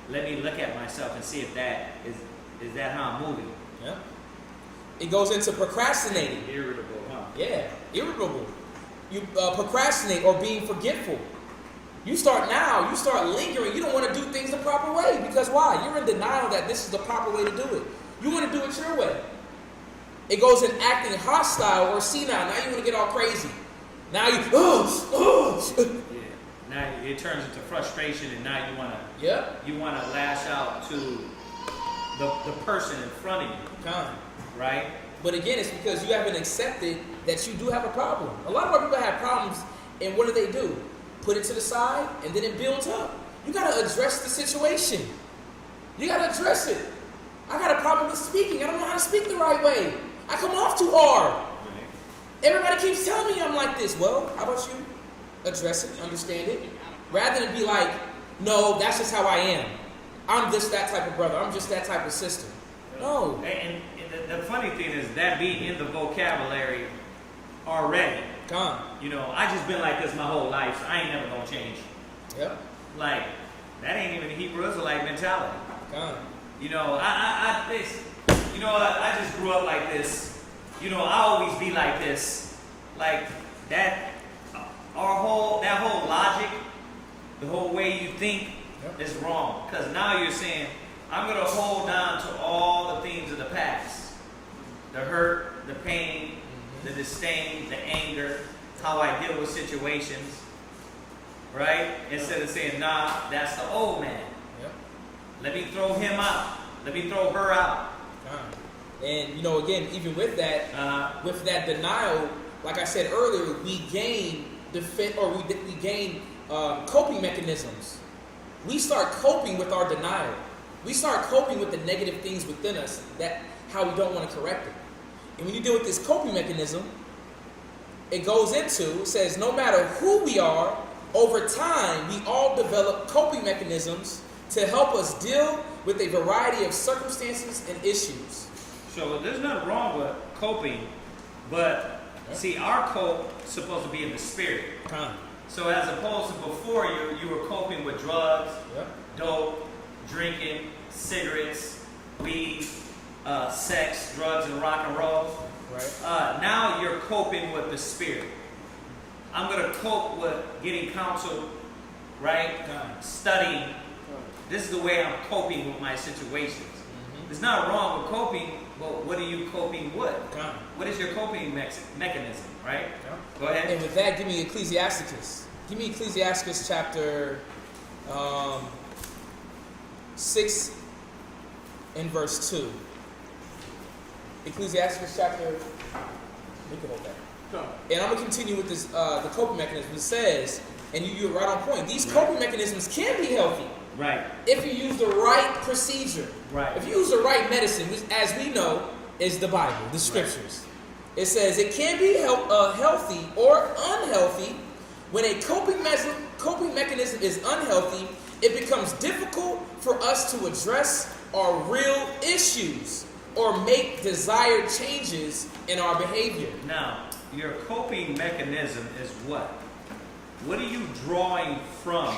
let me look at myself and see if that is that how I'm moving. Yep. It goes into procrastinating. Irritable, huh? Yeah, irritable. You procrastinate or being forgetful. You start lingering. You don't want to do things the proper way. Because why? You're in denial that this is the proper way to do it. You want to do it your way. It goes in acting hostile or senile. Now you want to get all crazy. Now you, Yeah. Now it turns into frustration, and now you want to lash out to the person in front of you. Right? But again, it's because you haven't accepted that you do have a problem. A lot of our people have problems, and what do? Put it to the side, and then it builds up. You got to address the situation. You got to address it. I got a problem with speaking. I don't know how to speak the right way. I come off too hard. Right. Everybody keeps telling me I'm like this. Well, how about you address it, understand it, rather than be like, no, that's just how I am. I'm just that type of brother. I'm just that type of sister. No. And the funny thing is that being in the vocabulary already. You know, I just been like this my whole life. So I ain't never gonna change. Yep. Like that ain't even Hebrew Israelite mentality. You know, I just grew up like this. You know, I always be like this. Like that. That whole logic, the whole way you think is wrong. Because now you're saying, I'm going to hold on to all the things of the past. The hurt, the pain, the disdain, the anger, how I deal with situations. Right? Instead of saying, nah, that's the old man. Let me throw him out. Let me throw her out. And, you know, again, even with that denial, like I said earlier, we gain coping mechanisms. We start coping with our denial. We start coping with the negative things within us, that how we don't want to correct it. And when you deal with this coping mechanism, it says no matter who we are, over time, we all develop coping mechanisms to help us deal with a variety of circumstances and issues. So there's nothing wrong with coping, but see, our cope is supposed to be in the spirit. So as opposed to before, you were coping with drugs, dope, drinking, cigarettes, weed, sex, drugs, and rock and roll. Now you're coping with the spirit. I'm going to cope with getting counsel, right? Studying. This is the way I'm coping with my situations. There's nothing wrong with coping, but what are you coping with? What is your coping mechanism, right? Go ahead. And with that, give me Ecclesiasticus. Give me Ecclesiasticus chapter 6 and verse 2. Ecclesiasticus chapter... We can hold that. And I'm going to continue with this, the coping mechanism. It says, and you're right on point, these coping mechanisms can be healthy. Right. If you use the right procedure. Right. If you use the right medicine, which, as we know, is the Bible, the scriptures. It says it can be healthy or unhealthy When a coping mechanism is unhealthy, it becomes difficult for us to address our real issues or make desired changes in our behavior. Now, your coping mechanism is what? What are you drawing from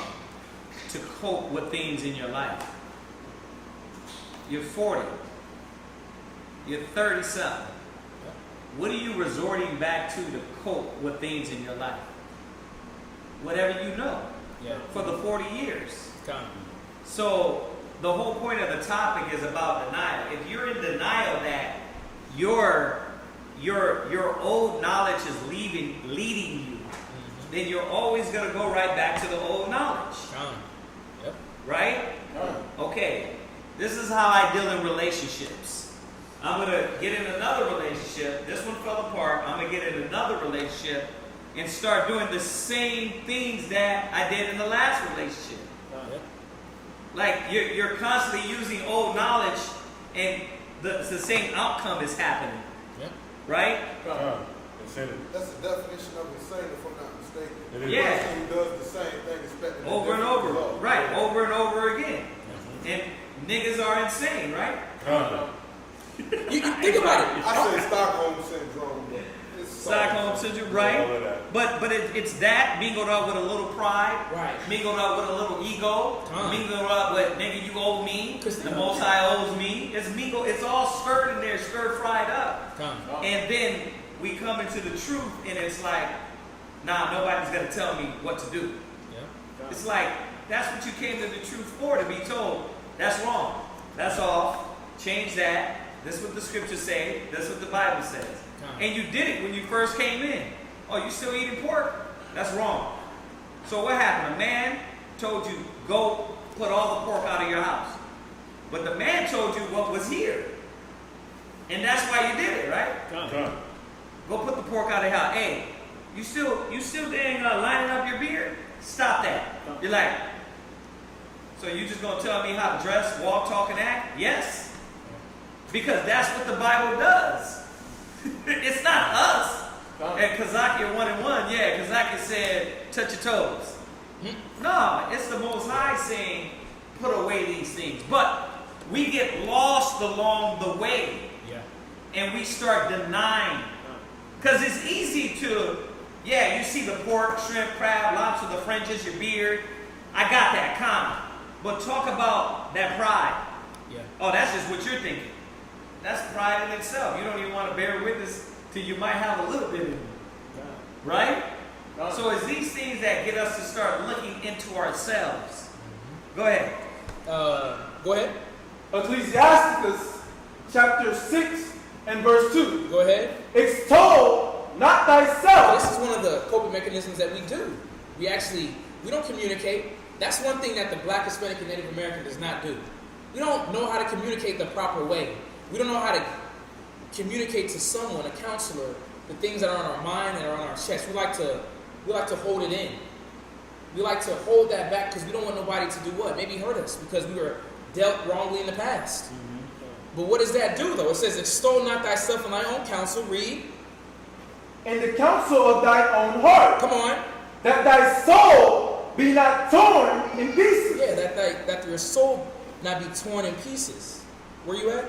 to cope with things in your life? You're 40. You're 30-something. What are you resorting back to cope with things in your life? Whatever you know. Yeah. For the 40 years. Come. So the whole point of the topic is about denial. If you're in denial that your old knowledge is leading you, then you're always going to go right back to the old knowledge. Yep. Right? Okay. This is how I deal in relationships. I'm going to get in another relationship. This one fell apart. I'm going to get in another relationship and start doing the same things that I did in the last relationship. Like you're constantly using old knowledge and the same outcome is happening. Yep. Right? That's the definition of insane, if I'm not mistaken. Yeah. The person who does the same thing expecting Over and over. Right. Over and over again. And niggas are insane, right? You think about it. I say Stockholm syndrome, but it's Stockholm syndrome, right? But it's that mingled up with a little pride, Right. mingled up with a little ego, mingled up with nigga you owe me, the Most High owes me. It's all stirred in there, stir fried up. And then we come into the truth, and it's like, nah, nobody's gonna tell me what to do. Yeah. It's like that's what you came to the truth for, to be told that's wrong, that's off, change that. This is what the scriptures say. This is what the Bible says. And you did it when you first came in. Oh, you still eating pork? That's wrong. So what happened? A man told you, go put all the pork out of your house. But the man told you what was here. And that's why you did it, right? Go put the pork out of your house. Hey, you still dang lining up your beard? Stop that. You're like, so you just going to tell me how to dress, walk, talk, and act? Yes. Because that's what the Bible does. It's not us. And Kazakia 1 and 1, yeah, Kazakia said, touch your toes. No, it's the Most High saying, put away these things. But we get lost along the way. Yeah. And we start denying. Because it's easy to, yeah, you see the pork, shrimp, crab, lobster, the fringes, your beard. I got that common. But talk about that pride. Yeah. Oh, that's just what you're thinking. That's pride in itself. You don't even want to bear witness till you might have a little bit in you. Right? So it's these things that get us to start looking into ourselves. Go ahead. Go ahead. Ecclesiasticus chapter 6 and verse 2. Go ahead. Extol not thyself. This is one of the coping mechanisms that we do. We don't communicate. That's one thing that the Black, Hispanic, and Native American does not do. We don't know how to communicate the proper way. We don't know how to communicate to someone, a counselor, the things that are on our mind and are on our chest. We like to hold it in. We like to hold that back because we don't want nobody to do what? Maybe hurt us because we were dealt wrongly in the past. But what does that do though? It says, extol not thyself in thy own counsel. Read. In the counsel of thy own heart. Come on. That thy soul be not torn in pieces. Yeah, that your soul not be torn in pieces. Where you at?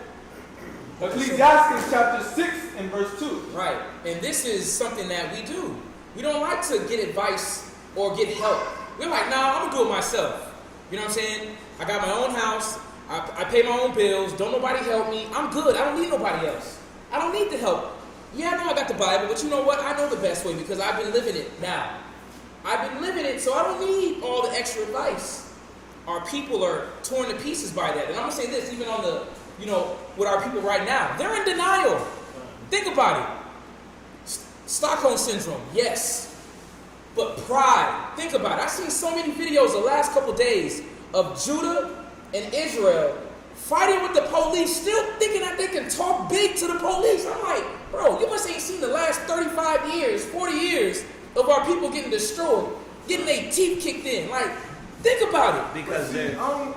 Ecclesiastes chapter 6 and verse 2. Right. And this is something that we do. We don't like to get advice or get help. We're like, nah, I'm going to do it myself. You know what I'm saying? I got my own house. I pay my own bills. Don't nobody help me. I'm good. I don't need nobody else. I don't need the help. Yeah, I know I got the Bible, but you know what? I know the best way because I've been living it now. I've been living it, so I don't need all the extra advice. Our people are torn to pieces by that. And I'm going to say this, even on the, with our people right now. They're in denial. Think about it. Stockholm syndrome, yes. But pride, think about it. I've seen so many videos the last couple of days of Judah and Israel fighting with the police, still thinking that they can talk big to the police. I'm like, bro, you must ain't seen the last 35 years, 40 years of our people getting destroyed, getting their teeth kicked in. Like, think about it. Because I don't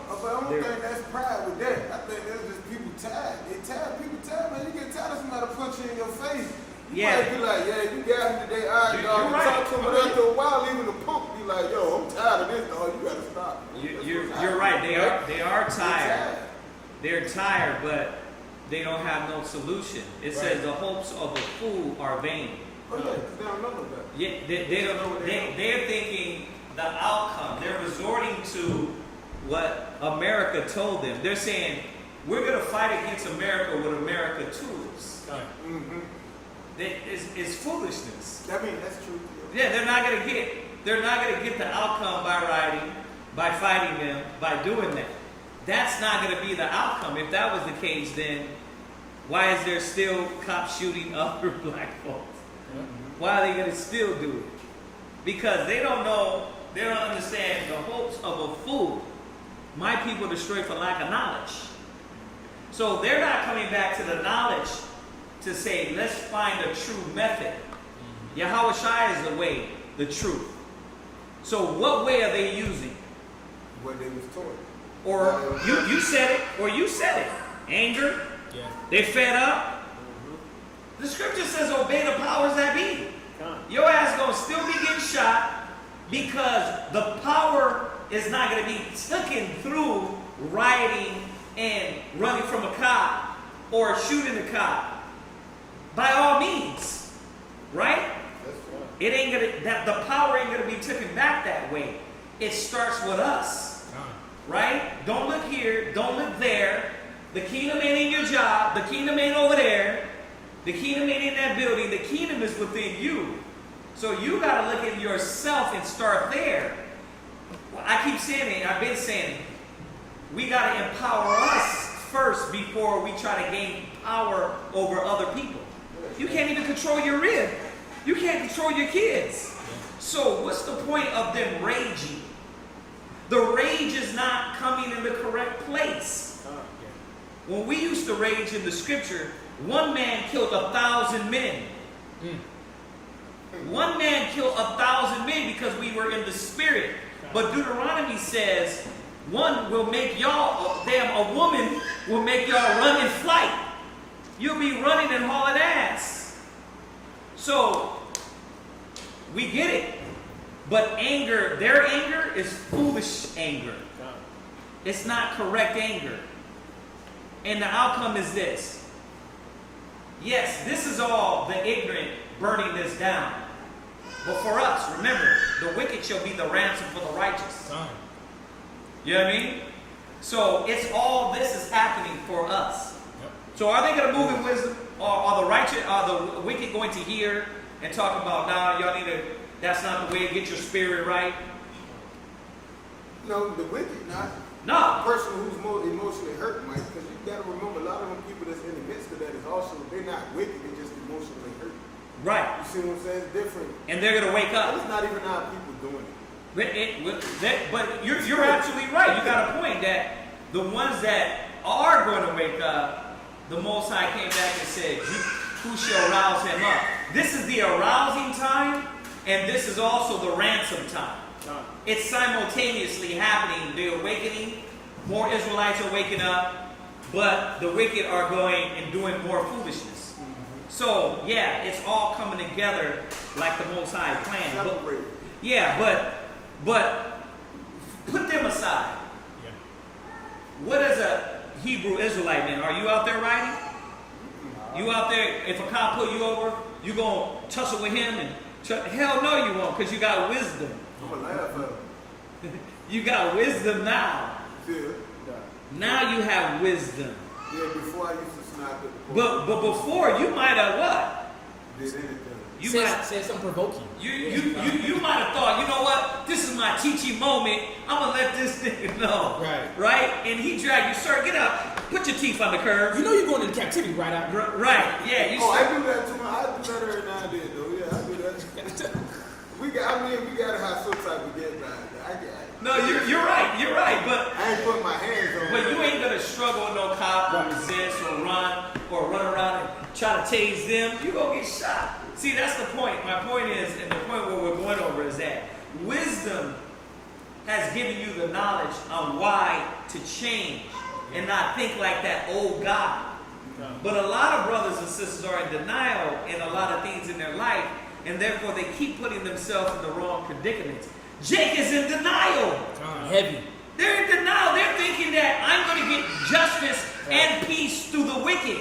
think that's pride with that. I think that's just people tired. They tired. People tired, man. You get tired of somebody punching in your face You might be like, yeah, you got him today, all right, dog. You're right. Talk to him, but after a while, even the punk be like, yo, I'm tired of this, dog. You gotta stop. You're right. They are tired. They're tired, but they don't have no solution. It says the hopes of a fool are vain. Oh, yeah, 'cause they don't know that. Yeah, they don't. They're thinking the outcome. They're resorting to what America told them. They're saying we're going to fight against America with America tools. Mm-hmm. It's foolishness. I mean, that's true. Yeah, they're not going to get the outcome by rioting, by fighting them, by doing that. That's not going to be the outcome. If that was the case, then why is there still cops shooting other black folks? Why are they going to still do it? Because they don't know, they don't understand the hopes of a fool. My people destroyed for lack of knowledge. So they're not coming back to the knowledge to say, let's find a true method. Yahweh Shai is the way, the truth. So what way are they using? What they was taught. Or you said it, or you said it. Anger. Yeah. They fed up. The scripture says obey the powers that be. Your ass gonna still be getting shot because the power is not gonna be taken through rioting and running from a cop or shooting a cop. By all means, right? It ain't gonna. The power ain't gonna be taken back that way. It starts with us. Right? Don't look here, don't look there. The kingdom ain't in your job, the kingdom ain't over there, the kingdom ain't in that building, the kingdom is within you. So you gotta look at yourself and start there. Well, I keep saying it, I've been saying it. We gotta empower us first before we try to gain power over other people. You can't even control your rib. You can't control your kids. So what's the point of them raging? The rage is not coming in the correct place. When we used to rage in the scripture, one man killed 1,000 men. One man killed 1,000 men because we were in the spirit. But Deuteronomy says, one will make y'all, a woman will make y'all run in flight. You'll be running and hauling ass. So, we get it. But anger, their anger is foolish anger. It's not correct anger. And the outcome is this. Yes, this is all the ignorant burning this down. But for us, remember, the wicked shall be the ransom for the righteous. You know what I mean? So it's all this is happening for us. So are they going to move in wisdom? Or are the righteous, are the wicked going to hear and talk about, nah, y'all need to, that's not the way to get your spirit right? No, the wicked not. No. The person who's more emotionally hurt, Mike, because you got to remember, a lot of them people that's in the midst of that is also, they're not wicked, they're just emotionally hurt. Right. You see what I'm saying? It's different. And they're going to wake up. It's not even our people doing it. But you're absolutely right. You got a point that the ones that are going to wake up, the Most High came back and said, who shall rouse him up? This is the arousing time, and this is also the ransom time. It's simultaneously happening. The awakening, more Israelites are waking up, but the wicked are going and doing more foolishness. So, yeah, it's all coming together like the Most High planned. But put them aside. What is a Hebrew Israelite man? Are you out there riding? You out there, if a cop pull you over, you gonna tussle with him? Hell no you won't, because you got wisdom. I'm going to laugh at him. You got wisdom now. Yeah. Now you have wisdom. Yeah, before I used to snipe at the But before, you might have what? did anything. You Say something provoking. You might have thought, you know what? This is my teaching moment. I'm gonna let this nigga know. Right? And he dragged you, sir, get up. Put your teeth on the curb. You know you're going into captivity, right? Right. Yeah. I do that too. I do that every now and then, though. Yeah, I do that. we gotta have some type of get back. No, you're right. But I ain't putting my hands on. But you ain't gonna struggle with no cop or resist or run around and try to tase them. You gonna get shot. See, that's the point. My point is, and the point where we're going over is that wisdom has given you the knowledge on why to change and not think like that old God. But a lot of brothers and sisters are in denial in a lot of and therefore they keep putting themselves in the wrong predicaments. Jake is in denial. Heavy. They're in denial. They're thinking that I'm going to get justice and peace through the wicked.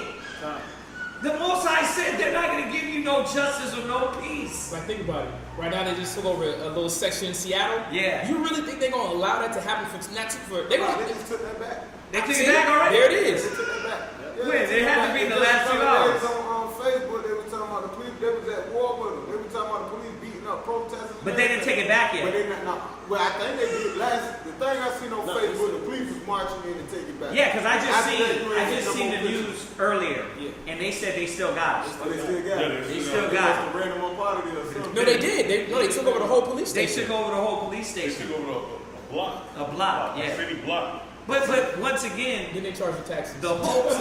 The Most High said they're not going to give you no justice or no peace. Like, think about it. Right now, they just took over a little section in Seattle. Yeah. You really think they're going to allow that to happen They just took that back. They took it back already? There it is. They took that back. When? It had to be in the last 2 hours. hours. On Facebook, they were talking about the police. They was at war with them. They were talking about the police beating up protesters. But they didn't take it back But yet. they not. Well, I think they did last. The thing I seen on Facebook, the police was marching in to take it back. Yeah, because I just After seen the news earlier, and they said they still got it. Oh, they still got it. They still got it. Ran them up out of there or something. No, they did. They took over the whole police They station. took over the whole police They station. took over a block. A block, A yeah. city block. But once again, Then they charge the taxes. the hopes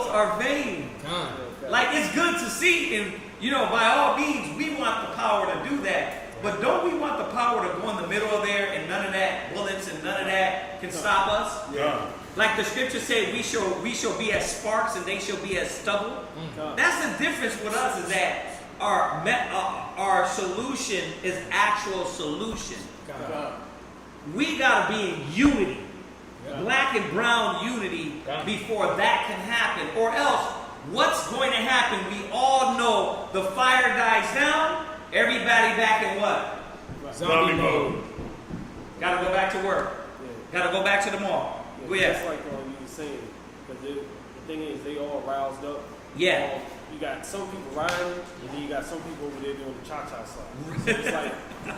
are vain. God. Like, it's good to see, and by all means, we want the power to do that. But don't we want the power to go in the middle of there, and none of that bullets and none of that can stop us? Yeah. Like the scriptures say, we shall be as sparks and they shall be as stubble. That's the difference with us, is that our solution is actual solution. God. We gotta be in unity, black and brown unity, before that can happen. Or else, what's going to happen? We all know the fire dies down. Everybody back in what? Zombie mode. Gotta go back to work. Gotta go back to the mall. Go ahead. That's like you were saying, because the thing is, they all roused up. Yeah. You got some people riding, and then you got some people over there doing the cha-cha slide. So it's like,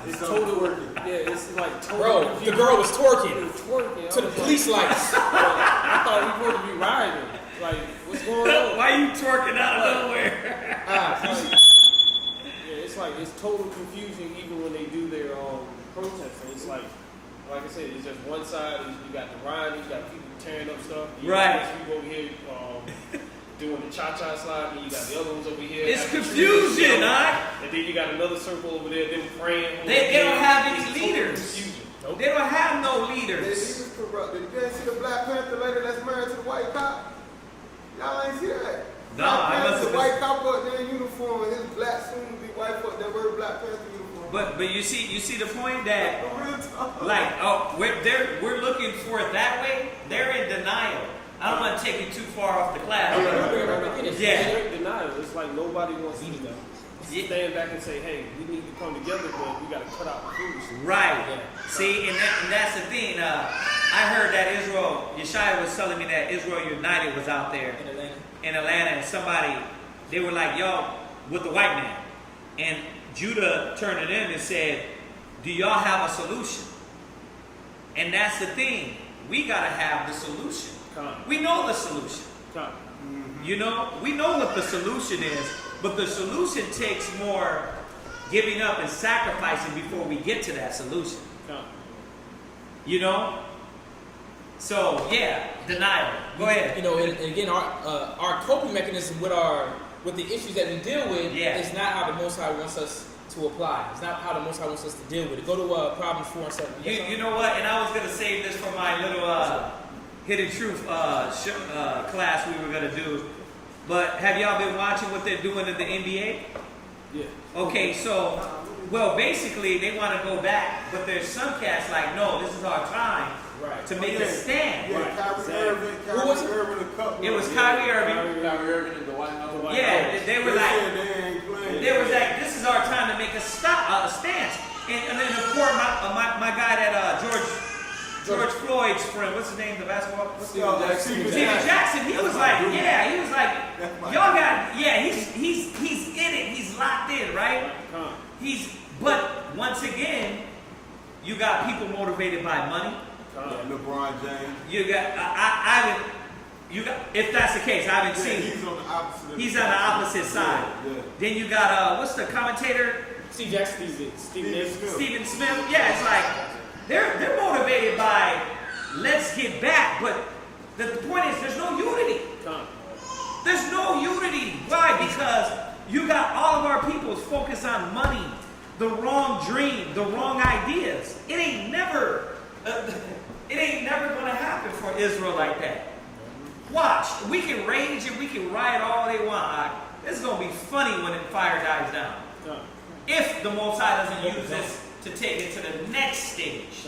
it's total working. Yeah, it's like total. Bro, the girl was twerking twerking to the police lights. I thought we were supposed to be riding. Like, what's going on? Why you twerking out of nowhere? It's like it's total confusion even when they do their protesting. It's like I said, it's just one side. You got the rioting, you got people tearing up stuff. You Right. got people over here doing the cha-cha slide, and you got the other ones over here. It's having confusion, trees, huh? And then you got another circle over there, them praying. They don't have any It's total leaders. confusion. They don't have no They leaders. was corrupt. Did you guys see the Black Panther lady that's married to the white cop? Y'all ain't see that? No, Black I Panther, must have the white cop up there in uniform, and his black soon to be white folk that wear Black Panther uniform. But you see the point that, For real talk. like, we're looking for it that way. They're in denial. I don't want to take you too far off the class. Yeah. They're in denial. It's like nobody wants to stand back and say, hey, we need to come together, but we got to cut out the foolishness. Right. See, and that's the thing. I heard that Yeshaya was telling me that Israel United was out there in Atlanta, and they were like, yo, with the white man. And Judah turned to them and said, do y'all have a solution? And that's the thing. We got to have the solution. We know the solution. We know what the solution is, but the solution takes more giving up and sacrificing before we get to that solution. So yeah, denial. Go ahead. And again, our coping mechanism with the issues that we deal with is not how the Most High wants us to apply. It's not how the Most High wants us to deal with it. Go to Proverbs 4 and 7. You know what? And I was gonna save this for my little Hidden Truth class we were gonna do. But have y'all been watching what they're doing in the NBA? Yeah. Okay, so basically they want to go back, but there's some cats like, no, this is our time to make a stand. Yeah, Kyrie Irving, a couple. It was Kyrie Irving. Kyrie Irving in the White House. Yeah, they were like, They was like, this is our time to make a stance. And then of course my guy that George Floyd's friend, what's his name, the basketball? Steven Jackson. He was like, y'all got, he's in it, he's locked in, right? But once again, you got people motivated by money. LeBron James. You got, if that's the case, I haven't seen. He's on the opposite. He's on the opposite side. Yeah. Then you got what's the commentator? Steve Jackson. Stephen Smith. Yeah, it's like they're motivated by let's get back, but the point is there's no unity. There's no unity. Why? Because you got all of our peoples focused on money, the wrong dream, the wrong ideas. It ain't never gonna happen for Israel like that. Watch, we can rage and we can riot all they want. It's gonna be fun. funny when the fire dies down. If the Most High doesn't use this to take it to the next stage.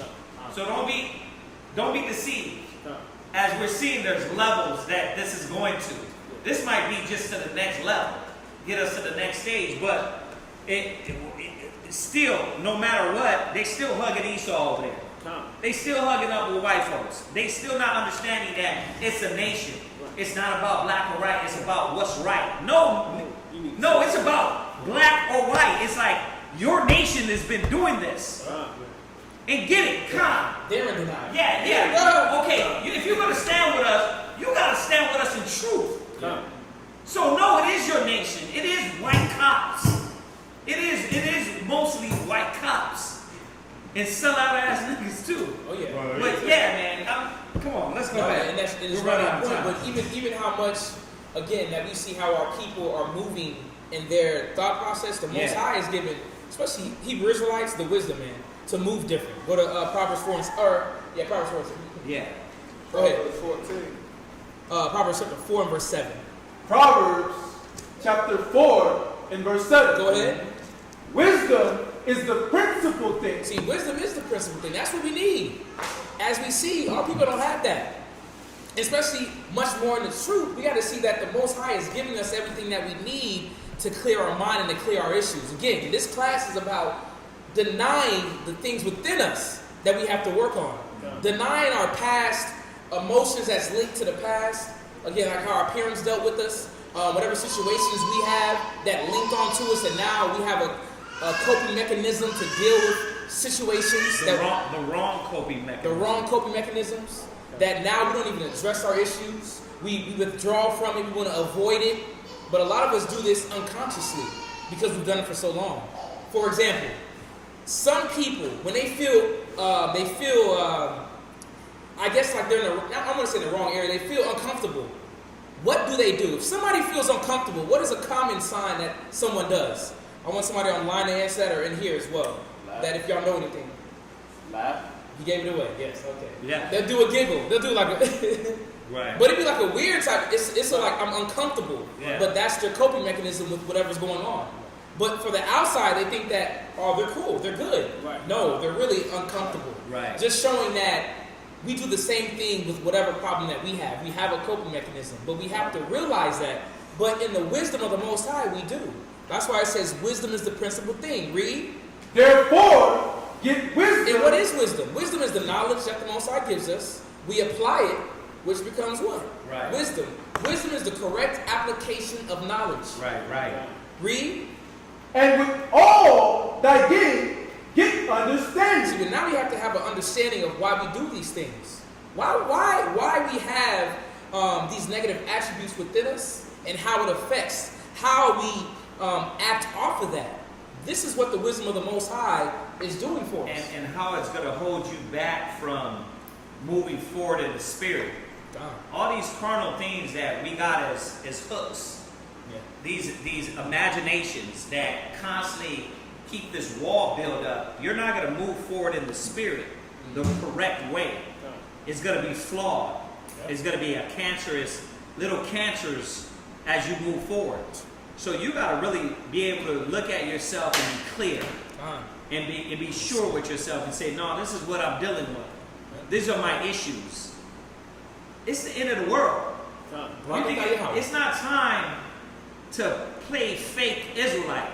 So don't be deceived. As we're seeing, there's levels that this is going to. This might be just to the next level, get us to the next stage, but it still, no matter what, they still hugging Esau over there. They still hugging up with white folks. They still not understanding that it's a nation. It's not about black or white. It's about what's right. No, it's about black or white. It's like your nation has been doing this. And get it, come. They're in denial. Yeah. Okay, if you're going to stand with us, you got to stand with us in truth. So no, it is your nation. It is white cops. It is mostly white cops. And sellout ass niggas too. Oh yeah. But yeah, man, come on, let's go back. And it's right on point. But even how much, again, that we see how our people are moving in their thought process, the Most High is given, especially Hebrew Israelites, the wisdom, man, to move different. Go to Proverbs 4 Proverbs 4. Yeah. Go ahead. Proverbs 14. Proverbs chapter 4 and verse 7. Proverbs chapter 4 and verse 7. Go ahead. Wisdom is the principal thing. See, wisdom is the principal thing. That's what we need. As we see, our people don't have that. Especially much more in the truth, we got to see that the Most High is giving us everything that we need to clear our mind and to clear our issues. Again, this class is about denying the things within us that we have to work on. Denying our past emotions that's linked to the past. Again, like how our parents dealt with us, whatever situations we have that linked onto us, and now we have a coping mechanism to deal with situations. The wrong coping mechanism. The wrong coping mechanisms that now we don't even address our issues. We withdraw from it. We want to avoid it. But a lot of us do this unconsciously because we've done it for so long. For example, some people, when they feel, I guess like they're in I'm going to say in the wrong area, they feel uncomfortable. What do they do? If somebody feels uncomfortable, what is a common sign that someone does? I want somebody online to answer that or in here as well. Laugh. That if y'all know anything. Laugh. You gave it away. Yes, okay. Yeah. They'll do a giggle. They'll do like a... Right. But it'd be like a weird type. It's like I'm uncomfortable. Yeah. But that's their coping mechanism with whatever's going on. But for the outside, they think that, oh, they're cool. They're good. Right. No, they're really uncomfortable. Right. Just showing that we do the same thing with whatever problem that we have. We have a coping mechanism. But we have to realize that. But in the wisdom of the Most High, we do. That's why it says wisdom is the principal thing. Read. Therefore, get wisdom. And what is wisdom? Wisdom is the knowledge that the Most High gives us. We apply it, which becomes what? Right. Wisdom. Wisdom is the correct application of knowledge. Right. Read. And with all thy getting, get understanding. See, but now we have to have an understanding of why we do these things. Why we have these negative attributes within us and how it affects how we act off of that. This is what the wisdom of the Most High is doing for us. And how it's going to hold you back from moving forward in the spirit. All these carnal things that we got as hooks. Yeah. These imaginations that constantly keep this wall built up. You're not going to move forward in the spirit the correct way. It's going to be flawed. It's going to be little cancers as you move forward. So you got to really be able to look at yourself and be clear. And be sure with yourself and say, no, this is what I'm dealing with. These are my issues. It's the end of the world. It's not time to play fake Israelite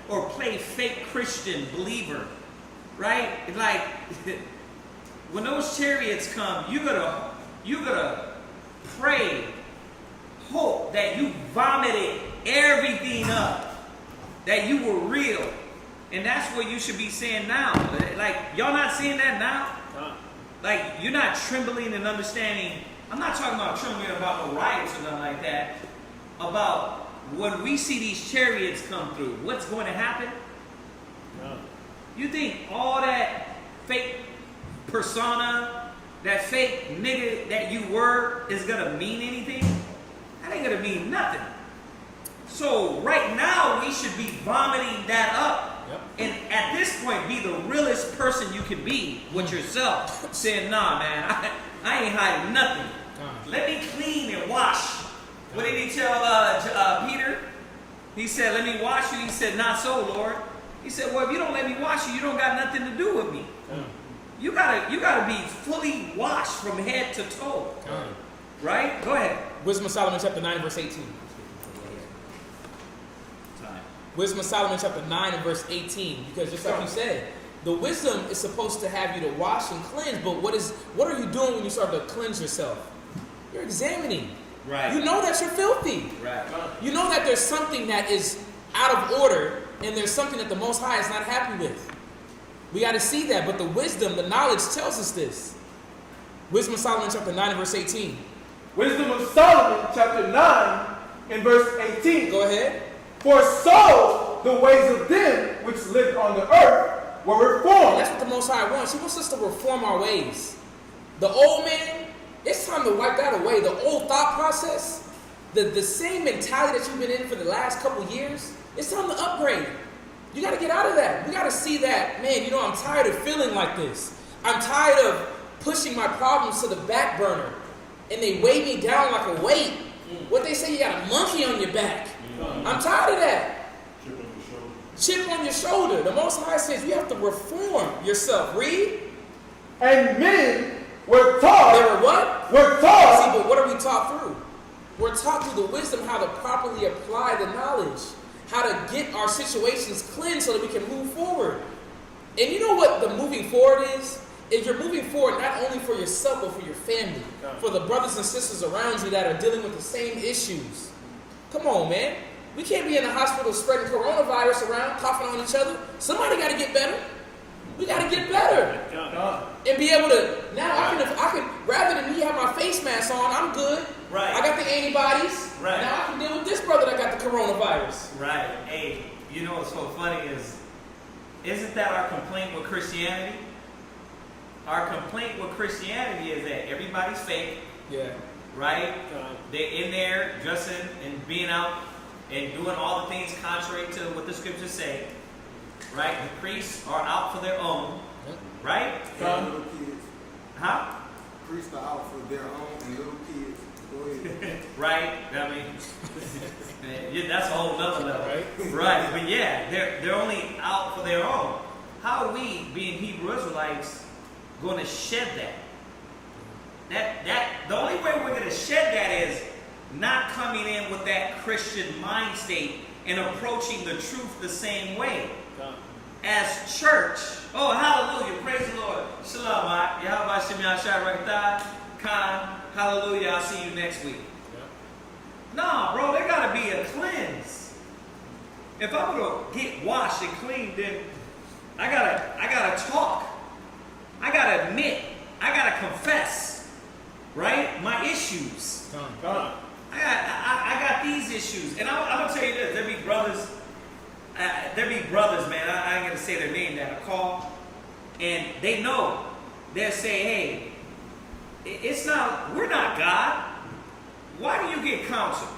or play fake Christian believer, right? Like when those chariots come, you gotta pray, hope that you vomited everything up, that you were real, and that's what you should be saying now. Like y'all not seeing that now? Like you're not trembling and understanding. I'm not talking about trembling about no riots or nothing like that. About when we see these chariots come through, what's going to happen? No. You think all that fake persona, that fake nigga that you were is going to mean anything? That ain't going to mean nothing. So right now, we should be vomiting that up. Yep. And at this point, be the realest person you can be with yourself. Saying, nah, man, I ain't hiding nothing. Let me clean and wash. What did he tell Peter? He said, let me wash you. He said, not so, Lord. He said, well, if you don't let me wash you, you don't got nothing to do with me. You gotta be fully washed from head to toe. Right? Go ahead. Wisdom of Solomon chapter 9 verse 18. Wisdom of Solomon chapter 9 and verse 18. Because just like you said, the wisdom is supposed to have you to wash and cleanse, but what are you doing when you start to cleanse yourself? You're examining. Right. You know that you're filthy. Right. You know that there's something that is out of order, and there's something that the Most High is not happy with. We got to see that, but the wisdom, the knowledge tells us this. Wisdom of Solomon chapter 9 and verse 18. Wisdom of Solomon chapter 9 and verse 18. Go ahead. For so the ways of them which lived on the earth were reformed. That's what the Most High wants. He wants us to reform our ways. The old man, it's time to wipe that away. The old thought process, the same mentality that you've been in for the last couple years, it's time to upgrade. You got to get out of that. We got to see that, man, I'm tired of feeling like this. I'm tired of pushing my problems to the back burner. And they weigh me down like a weight. What they say, you got a monkey on your back. I'm tired of that. Chip on your shoulder. The Most High says you have to reform yourself. Read. And men were taught. They were what? Were taught. See, but what are we taught through? We're taught through the wisdom how to properly apply the knowledge. How to get our situations cleansed so that we can move forward. And you know what the moving forward is? Is you're moving forward not only for yourself, but for your family. For the brothers and sisters around you that are dealing with the same issues. Come on, man. We can't be in the hospital spreading coronavirus around, coughing on each other. Somebody got to get better. We got to get better. And be able to, now I can, rather than me have my face mask on, I'm good. Right. I got the antibodies. Right. Now I can deal with this brother that got the coronavirus. Right. Hey, you know what's so funny is, isn't that our complaint with Christianity? Our complaint with Christianity is that everybody's fake. Yeah. Right? They're in there dressing and being out and doing all the things contrary to what the scriptures say. Right? The priests are out for their own. Right? And little kids. Huh? Priests are out for their own and little kids. Go ahead. Right? I mean, yeah, that's a whole nother level. Right? But yeah, they're only out for their own. How are we, being Hebrew Israelites, going to shed that? The only way we're going to shed that is not coming in with that Christian mind state and approaching the truth the same way. As church, oh hallelujah, praise the Lord, shalom, Yahweh Shem Yahshua Rakatah, Khan, hallelujah, I'll see you next week. Nah, bro, there gotta be a cleanse. If I'm gonna get washed and cleaned, then I gotta talk. I gotta admit, I gotta confess, right? My issues. I got these issues, and I'm gonna tell you this: there be brothers, man. I ain't gonna say their name. That I call, and they know. They'll say, "Hey, we're not God. Why do you get counsel?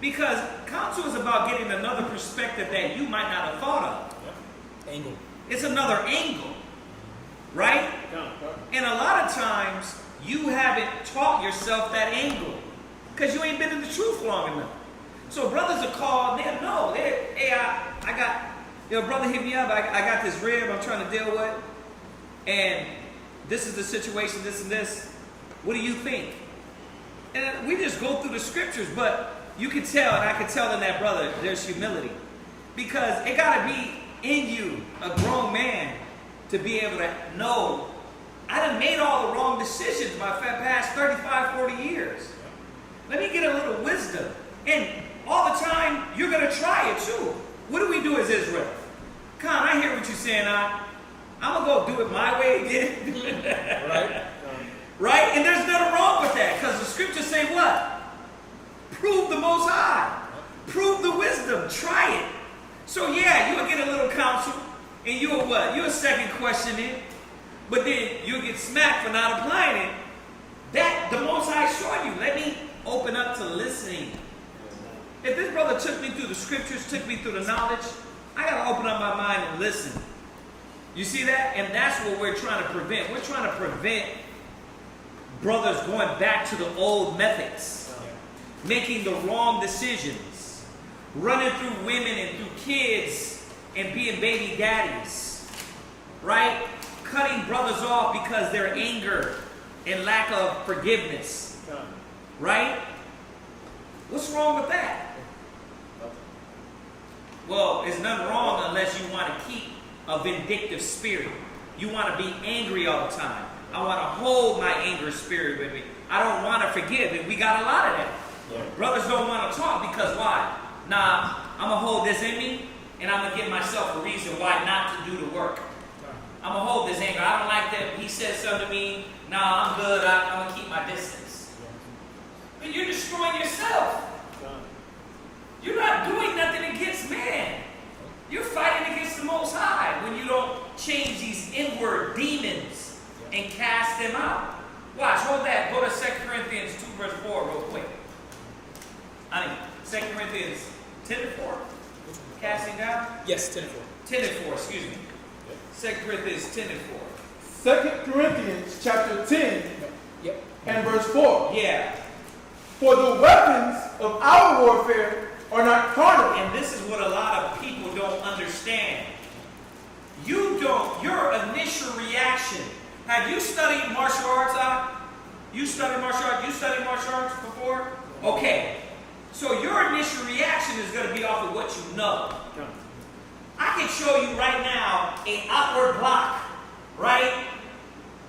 Because counsel is about getting another perspective that you might not have thought of. Angle. It's another angle, right? And a lot of times you haven't taught yourself that angle because you ain't been in the truth long enough. So brothers are called, they'll know. Hey, I got, brother hit me up, I got this rib I'm trying to deal with, and this is the situation, this and this. What do you think? And we just go through the scriptures, but you can tell, and I can tell in that brother, there's humility. Because it got to be in you, a grown man, to be able to know, I done made all the wrong decisions my past 35, 40 years. Let me get a little wisdom. And all the time, you're going to try it too. What do we do as Israel? Con, I hear what you're saying. I'm going to go do it my way again. Right? Right? And there's nothing wrong with that, because the scriptures say what? Prove the Most High. Prove the wisdom. Try it. So yeah, you'll get a little counsel, and you'll what? You'll second question it, but then you'll get smacked for not applying it. That the Most High showing you. Let me open up to listening. If this brother took me through the scriptures, took me through the knowledge, I got to open up my mind and listen. You see that? And that's what we're trying to prevent. We're trying to prevent brothers going back to the old methods, making the wrong decisions. running through women and through kids and being baby daddies, right? Cutting brothers off because their anger and lack of forgiveness, right? What's wrong with that? Well, there's nothing wrong unless you want to keep a vindictive spirit. You want to be angry all the time. I want to hold my anger spirit with me. I don't want to forgive, and we got a lot of that. Yeah. Brothers don't want to talk because why? Nah, I'm going to hold this in me, and I'm going to give myself a reason why not to do the work. I'm going to hold this anger. I don't like that. He said something to me. Nah, I'm good. I'm going to keep my distance. But you're destroying yourself. You're not doing nothing against man. You're fighting against the Most High when you don't change these inward demons and cast them out. Watch, hold that. Go to 2 Corinthians 2 verse 4 real quick. 2 Corinthians 10 and 4. Casting down? Yes, 10 and 4. 10 and 4, excuse me. 2 Corinthians 10 and 4. 2 Corinthians chapter 10 Yep. and verse 4. Yeah. For the weapons of our warfare are not carnal. And this is what a lot of people don't understand. Your initial reaction. Have you studied martial arts, You studied martial arts? You studied martial arts before? Okay. So your initial reaction is going to be off of what you know. I can show you right now an outward block, right?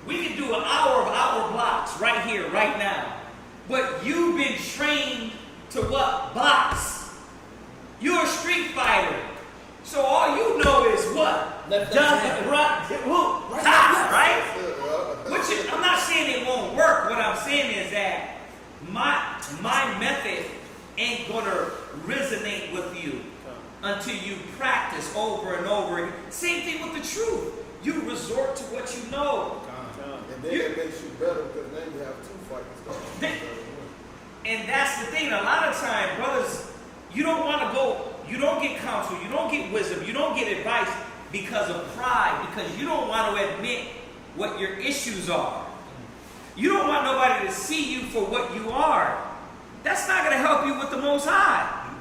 We can do an hour of outward blocks right here, right now. But you've been trained to what? Box. You're a street fighter. So all you know is what? Left right? Which I'm not saying it won't work. What I'm saying is that my method ain't gonna resonate with you until you practice over and over again. Same thing with the truth. You resort to what you know. And then it makes you better because then you have two fights. And that's the thing. A lot of times, brothers, you don't want to go, you don't get counsel, you don't get wisdom, you don't get advice because of pride, because you don't want to admit what your issues are. You don't want nobody to see you for what you are. That's not going to help you with the Most High.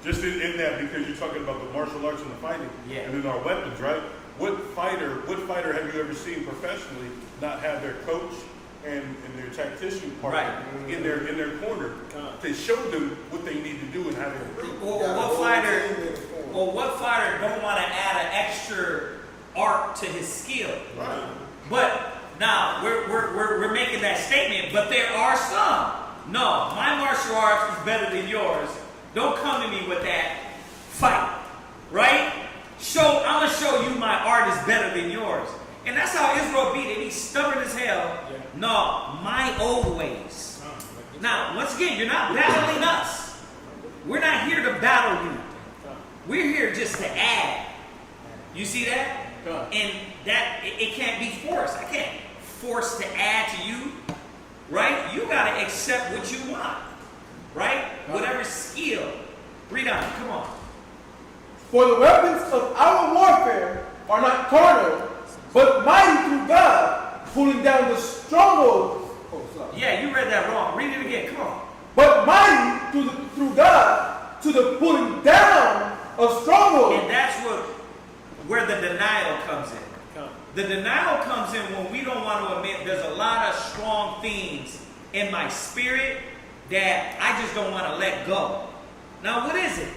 Just in that, because you're talking about the martial arts and the fighting, and then our weapons, right? What fighter have you ever seen professionally not have their coach and their tactician partner in their corner to show them what they need to do and how to improve? Or what fighter don't want to add an extra art to his skill? Right. But now we're making that statement. But there are some. No, my martial arts is better than yours. Don't come to me with that fight, right? I'm gonna show you my art is better than yours. And that's how Israel be. They be stubborn as hell. Yeah. No, my old ways. Now, once again, you're not battling us. We're not here to battle you. We're here just to add. You see that? And that it can't be forced. I can't force to add to you. Right? You gotta accept what you want. Right? Whatever skill. Read on. Come on. For the weapons of our warfare are not carnal, but mighty through God, pulling down the strongholds. Yeah, you read that wrong. Read it again. Come on. But mighty through God to the pulling down of strongholds. And that's where the denial comes in. The denial comes in when we don't want to admit there's a lot of strong things in my spirit that I just don't want to let go. Now, what is it?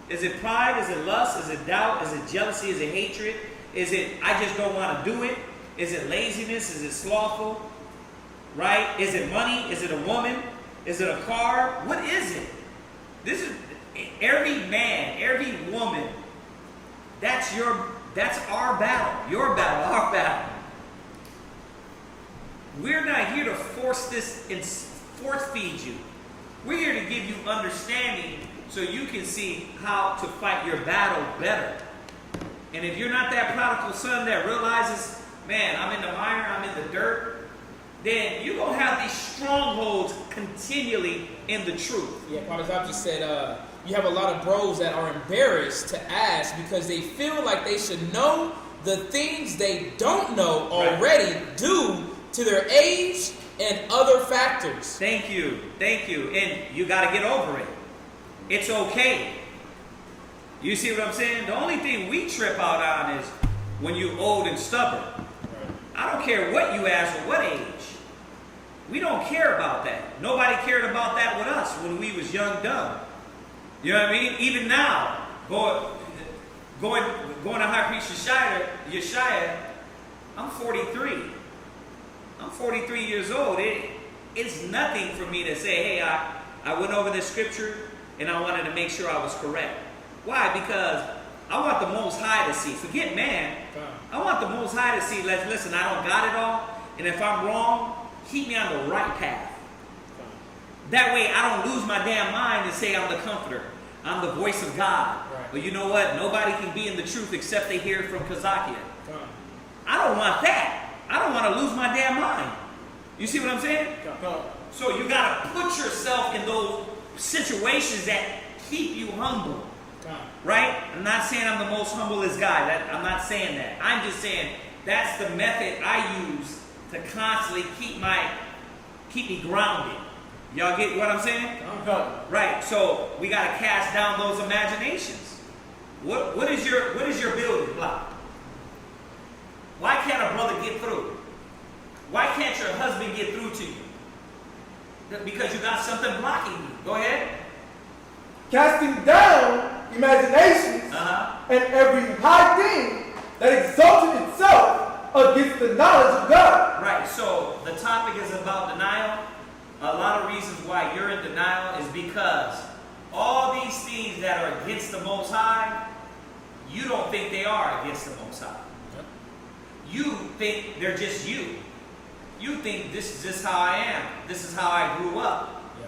Is it pride? Is it lust? Is it doubt? Is it jealousy? Is it hatred? Is it I just don't want to do it? Is it laziness? Is it slothful? Right? Is it money? Is it a woman? Is it a car? What is it? This is every man, every woman. That's our battle. Your battle, our battle. We're not here to force this and force feed you. We're here to give you understanding so you can see how to fight your battle better. And if you're not that prodigal son that realizes, man, I'm in the mire, I'm in the dirt, then you're going to have these strongholds continually in the truth. Yeah, Prophet Zab just said, you have a lot of bros that are embarrassed to ask because they feel like they should know the things they don't know already due to their age and other factors. Thank you. And you got to get over it. it's okay. You see what I'm saying? The only thing we trip out on is when you're old and stubborn. I don't care what you ask or what age. We don't care about that. Nobody cared about that with us when we was young, dumb. You know what I mean? Even now, going to High Priest Yeshaya, I'm 43. I'm 43 years old. It's nothing for me to say, hey, I went over this scripture and I wanted to make sure I was correct. Why? Because I want the Most High to see. Forget man. I want the Most High to see. Listen, I don't got it all. And if I'm wrong, keep me on the right path. That way I don't lose my damn mind and say I'm the comforter. I'm the voice of God. Right. But you know what? Nobody can be in the truth except they hear it from Kazakia. I don't want that. I don't want to lose my damn mind. You see what I'm saying? So you got to put yourself in those situations that keep you humble. Right? I'm not saying I'm the most humblest guy. I'm not saying that. I'm just saying that's the method I use to constantly keep me grounded. Y'all get what I'm saying? Right. So we gotta cast down those imaginations. What is your building block? Why can't a brother get through? Why can't your husband get through to you? Because you got something blocking you. Go ahead. Casting down imaginations and every high thing that exalted itself against the knowledge of God. Right, so the topic is about denial. A lot of reasons why you're in denial is because all these things that are against the Most High, you don't think they are against the Most High. Yep. You think they're just you. You think this is just how I am. This is how I grew up. Yeah.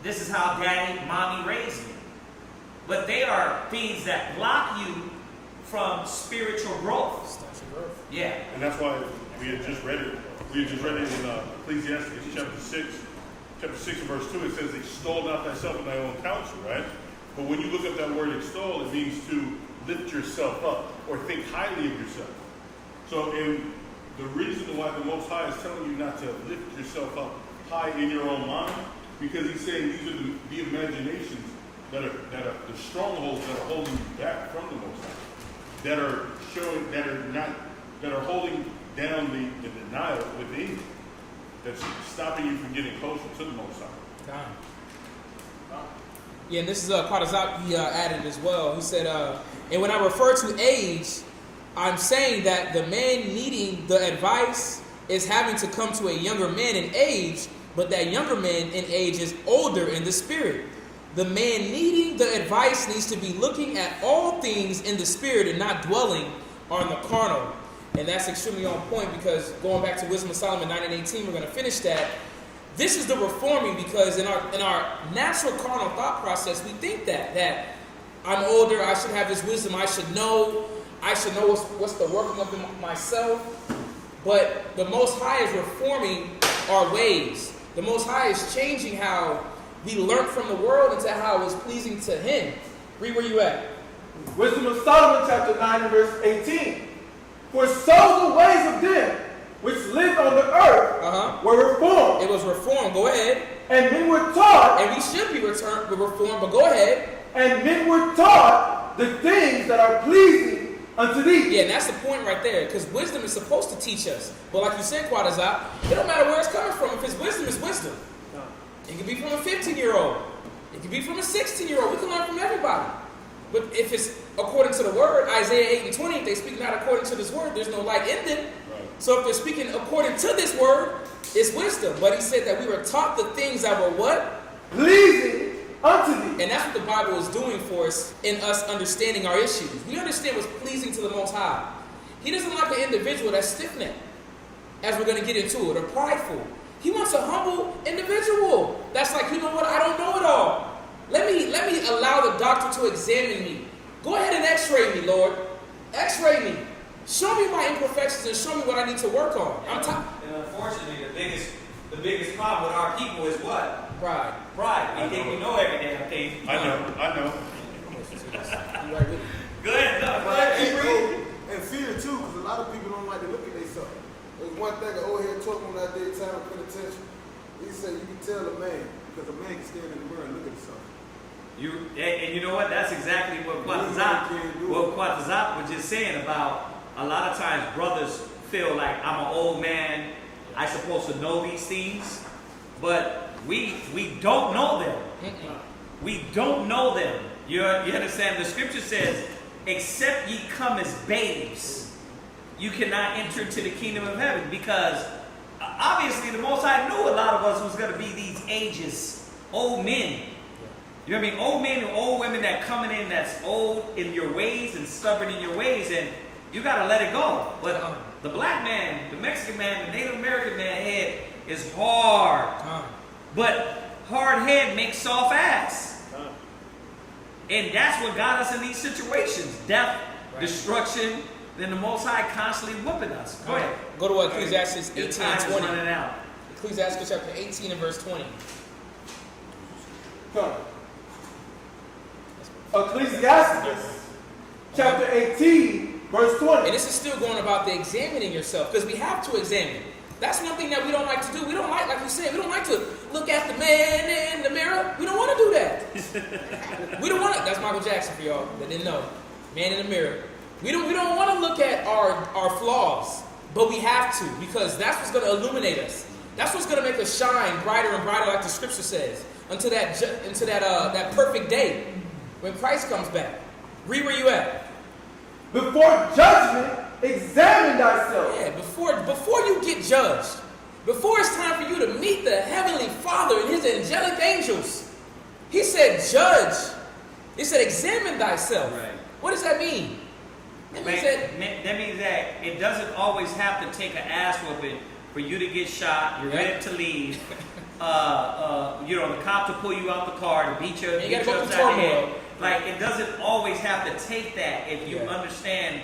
This is how daddy, mommy raised me. But they are things that block you from spiritual growth. Yeah. And that's why we had just read it. We had just read it in Ecclesiastes chapter 6. Chapter 6 and verse 2, it says, extol not thyself in thy own counsel, right? But when you look up that word extol, it means to lift yourself up or think highly of yourself. So the reason why the Most High is telling you not to lift yourself up high in your own mind, because he's saying these are the imaginations that are the strongholds that are holding you back from the Most High, that are holding down the denial within you, that's stopping you from getting closer to the Most High. Yeah, and this is Quadazak, he added as well. He said, and when I refer to age, I'm saying that the man needing the advice is having to come to a younger man in age, but that younger man in age is older in the spirit. The man needing the advice needs to be looking at all things in the spirit and not dwelling on the carnal. And that's extremely on point, because going back to Wisdom of Solomon 9 and 18, we're going to finish that. This is the reforming, because in our natural carnal thought process, we think that I'm older, I should have this wisdom, I should know what's the working of myself. But the Most High is reforming our ways. The Most High is changing how we learn from the world into how it's pleasing to Him. Read where you at. Wisdom of Solomon chapter 9 and verse 18. For so the ways of them which lived on the earth were reformed. It was reformed. Go ahead. And men were taught. And we should be reformed, but go ahead. And men were taught the things that are pleasing unto thee. Yeah, and that's the point right there, because wisdom is supposed to teach us. But like you said, Quadazak, it don't matter where it's coming from. If it's wisdom, it's wisdom. It can be from a 15-year-old. It can be from a 16-year-old. We can learn from everybody. But if it's according to the word, Isaiah 8 and 20, if they speak not according to this word, there's no light in them. Right. So if they're speaking according to this word, it's wisdom. But he said that we were taught the things that were what? Pleasing unto thee. And that's what the Bible is doing for us in us understanding our issues. We understand what's pleasing to the Most High. He doesn't like an individual that's stiff-necked, as we're going to get into it, or prideful. He wants a humble individual. That's like, you know what, I don't know it all. Let me allow the doctor to examine me. Go ahead and x-ray me, Lord. X-ray me. Show me my imperfections and show me what I need to work on. And unfortunately, the biggest problem with our people is what? Pride. We think we know every damn thing. I know. Go ahead. And fear too, because a lot of people don't like to look at themselves. There's one thing an old head told me when I did time of penitentiary. He said you can tell a man, because a man can stand in the mirror and look at himself. And you know what? That's exactly what Quatazat was just saying about a lot of times brothers feel like I'm an old man, I'm supposed to know these things, but we don't know them. We don't know them. You understand? The scripture says, except ye come as babes, you cannot enter into the kingdom of heaven, because obviously the Most High knew a lot of us was going to be these ages, old men. You know what I mean? Old men and old women that coming in that's old in your ways and stubborn in your ways, and you got to let it go. But the black man, the Mexican man, the Native American man head is hard. But hard head makes soft ass. And that's what got us in these situations. Death, destruction, then the Most High constantly whooping us. Go ahead. Go to Ecclesiastes 18 and 20. Running out. Ecclesiastes chapter 18 and verse 20. Come. Ecclesiastes chapter 18, verse 20. And this is still going about the examining yourself, because we have to examine. That's one thing that we don't like to do. We don't like you said, we don't like to look at the man in the mirror. We don't want to do that. We don't want to. That's Michael Jackson for y'all that didn't know. Man in the mirror. We don't want to look at our flaws, but we have to, because that's what's going to illuminate us. That's what's going to make us shine brighter and brighter, like the scripture says, until that perfect day when Christ comes back. Read where you at. Before judgment, examine thyself. Yeah, before you get judged, before it's time for you to meet the Heavenly Father and His angelic angels, He said, judge. He said, examine thyself. Right. What does that mean? That means that it doesn't always have to take an ass whooping for you to get shot, you're ready to leave, the cop to pull you out the car, to beat you upside the head. Like, it doesn't always have to take that if you understand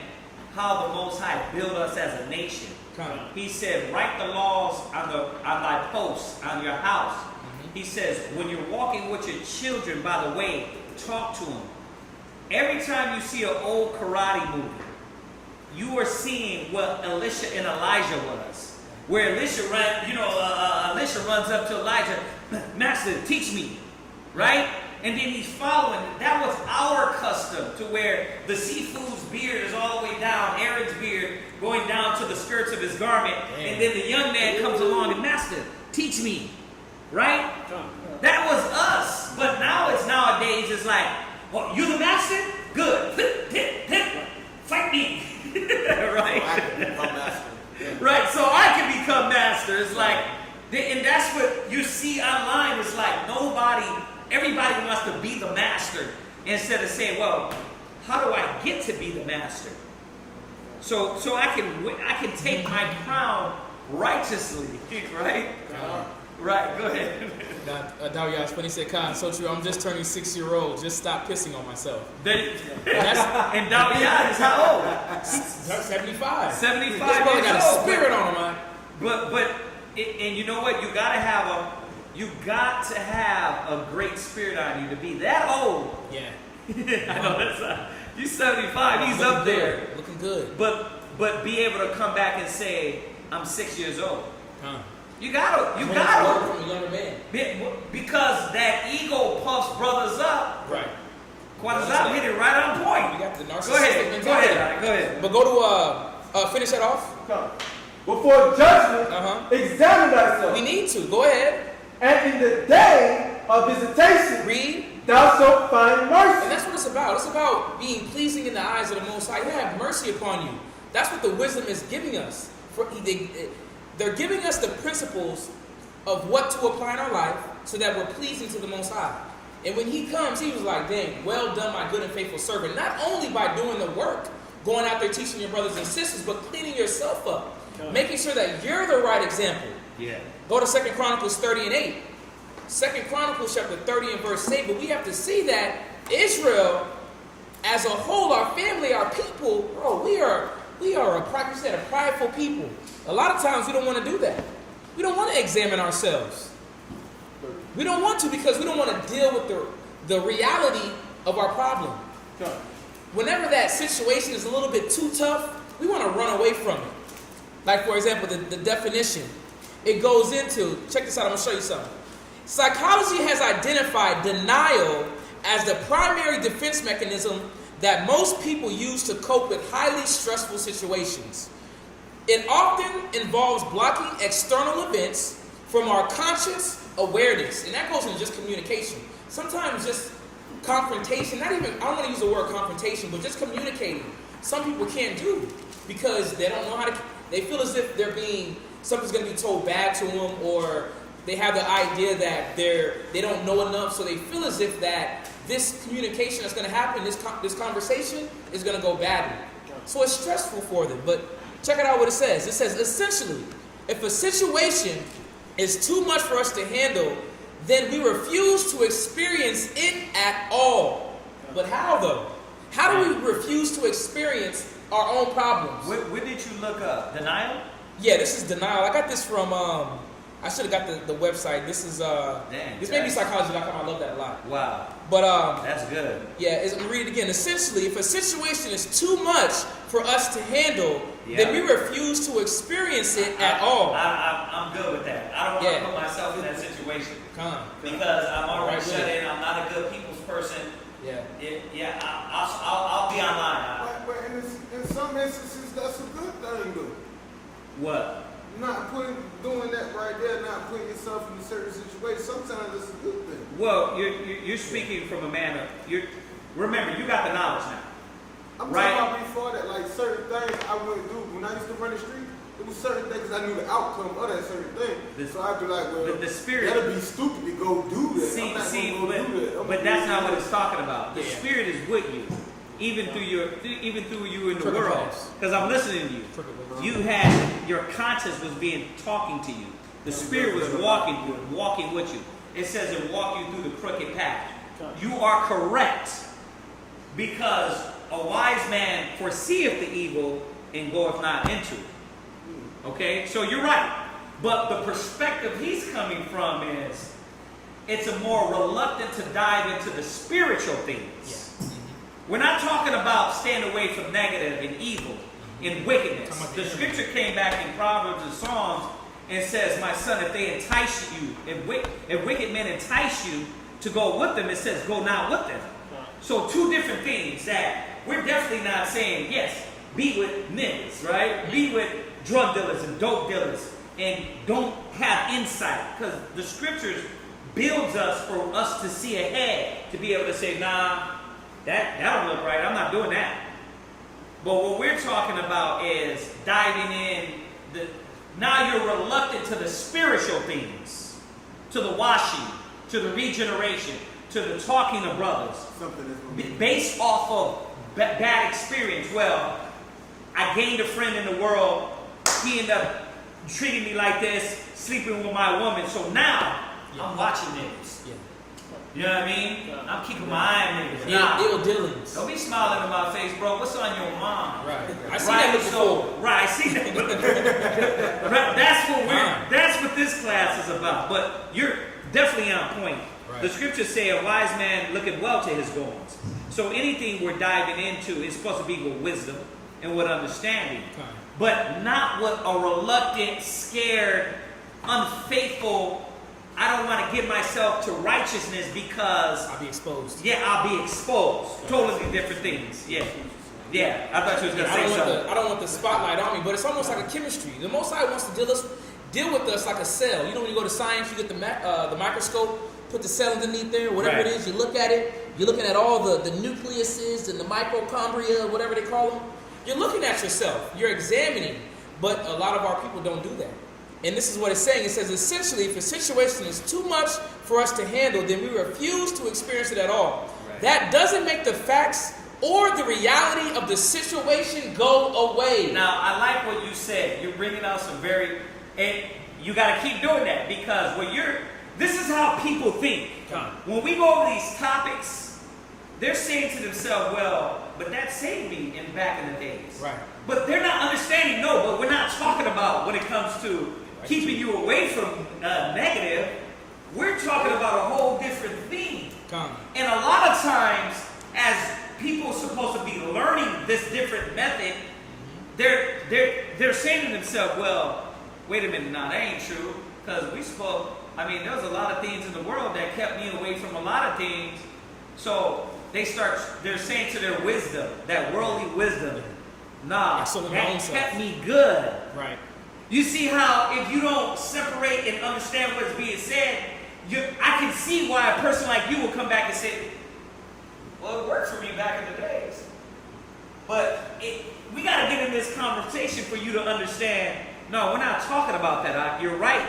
how the Most High built us as a nation. He said, write the laws on thy posts, on your house. He says, when you're walking with your children by the way, talk to them. Every time you see an old karate movie, you are seeing what Elisha and Elijah was. Where Elisha runs up to Elijah, Master, teach me, right? And then he's following. That was our custom, to where the Sifu's beard is all the way down, Aaron's beard going down to the skirts of his garment, and then the young man comes along and, Master, teach me, right? That was us. But nowadays it's like, well, you the master? Good. Fight me. Right? I can become master. Right, so I can become master. It's like, and that's what you see online. It's like everybody wants to be the master, instead of saying, well, how do I get to be the master? So I can take my crown righteously, right? Right, go ahead. Dawiya's when he said, Khan, so true, I'm just turning 6-year-old, just stop pissing on myself. And Dawiya is how old? 75. 75 This brother years got a old. spirit on him, man. And you know what? You got to have a great spirit on you to be that old. Yeah. I know that's you 75. He's up there, looking good. But be able to come back and say, I'm 6 years old. You gotta. From a younger man. Because that ego puffs brothers up. Right. Quatazat hit it right on point. You got the narcissistic Go ahead. mentality. Go ahead. But go to finish that off. Come. Before judgment, examine thyself. We need to. Go ahead. And in the day of visitation, Read. thou shalt find mercy. And that's what it's about. It's about being pleasing in the eyes of the Most High. He'll have mercy upon you. That's what the wisdom is giving us. They're giving us the principles of what to apply in our life so that we're pleasing to the Most High. And when He comes, He was like, dang, well done, my good and faithful servant. Not only by doing the work, going out there teaching your brothers and sisters, but cleaning yourself up. Making sure that you're the right example. Yeah. Go to 2 Chronicles 30 and 8. 2 Chronicles chapter 30 and verse 8. But we have to see that Israel, as a whole, our family, our people, bro, we are a prideful people. A lot of times we don't want to do that. We don't want to examine ourselves. We don't want to, because we don't want to deal with the reality of our problem. Whenever that situation is a little bit too tough, we want to run away from it. Like, for example, the definition. It goes into, check this out, I'm going to show you something. Psychology has identified denial as the primary defense mechanism that most people use to cope with highly stressful situations. It often involves blocking external events from our conscious awareness, and that goes into just communication. Sometimes just confrontation, not even, I don't want to use the word confrontation, but just communicating. Some people can't do because they don't know how to, they feel as if something's going to be told bad to them, or they have the idea that they don't know enough, so they feel as if that this communication that's going to happen, this conversation is going to go badly. So it's stressful for them. But check it out what it says. It says, essentially, if a situation is too much for us to handle, then we refuse to experience it at all. But how though? How do we refuse to experience our own problems? What did you look up? Denial? Yeah, this is denial. I got this from, I should have got the website. This is, this may be psychology.com. I love that a lot. Wow. But, that's good. Yeah, I'm gonna read it again. Essentially, if a situation is too much for us to handle, then we refuse to experience it at all. I'm good with that. I don't want to put myself in that situation. Because I'm already shut in. I'm not a good people's person. I'll be online. But in some instances, that's a good thing, though. What? Not doing that right there, not putting yourself in a certain situation. Sometimes it's a good thing. Well, you're speaking from a man of, remember, you got the knowledge now. I'm talking about before that, like certain things I wouldn't do. When I used to run the street, it was certain things I knew the outcome of that certain thing. So I'd be like, well, the spirit, that'd be stupid to go do that. I'm not gonna go do that. But that's not what it's talking about. The spirit is with you. Even through you in the world, because I'm listening to you. You had your conscience was talking to you. The spirit was walking with you. It says it walked you through the crooked path. You are correct, because a wise man foreseeth the evil and goeth not into it. Okay, so you're right. But the perspective he's coming from is it's a more reluctant to dive into the spiritual things. We're not talking about staying away from negative and evil and wickedness. The scripture came back in Proverbs and Psalms and says, my son, if they entice you, if wicked men entice you to go with them, it says go not with them. So two different things that we're definitely not saying, yes, be with niggas, right? Be with drug dealers and dope dealers and don't have insight, because the scriptures builds us for us to see ahead, to be able to say, nah, that don't look right. I'm not doing that. But what we're talking about is diving in. Now you're reluctant to the spiritual things, to the washing, to the regeneration, to the talking to brothers, based off of bad experience. Well, I gained a friend in the world. He ended up treating me like this, sleeping with my woman. So now I'm watching niggas. You know what I mean? I'm keeping my eye on niggas. Ill dealings. Don't be smiling in my face, bro. What's on your mind? Right. I see that before. Right, I see that. That's what this class is about. But you're definitely on point. Right. The scriptures say a wise man looketh well to his goings. So anything we're diving into is supposed to be with wisdom and with understanding. Okay. But not with a reluctant, scared, unfaithful, I don't want to give myself to righteousness because I'll be exposed. Yeah, I'll be exposed. Totally different things. Yeah. I thought you was gonna say something. I don't want the spotlight on me, but it's almost like a chemistry. The Most High wants to deal with us like a cell. You know, when you go to science, you get the microscope, put the cell underneath there, whatever it is. You look at it. You're looking at all the nucleuses and the mitochondria, whatever they call them. You're looking at yourself. You're examining. But a lot of our people don't do that. And this is what it's saying. It says, essentially, if a situation is too much for us to handle, then we refuse to experience it at all. Right. That doesn't make the facts or the reality of the situation go away. Now, I like what you said. You're bringing out some and you got to keep doing that, because this is how people think. When we go over these topics, they're saying to themselves, well, but that saved me back in the days. Right. But they're not understanding, but we're not talking about when it comes to keeping you away from negative. We're talking about a whole different thing. And a lot of times, as people are supposed to be learning this different method, they're saying to themselves, well, wait a minute, now that ain't true, because there was a lot of things in the world that kept me away from a lot of things. So they're saying to their wisdom, that worldly wisdom, nah, that kept me good. Right. You see how if you don't separate and understand what's being said, I can see why a person like you will come back and say, well, it worked for me back in the days. But we got to get in this conversation for you to understand, no, we're not talking about that. You're right,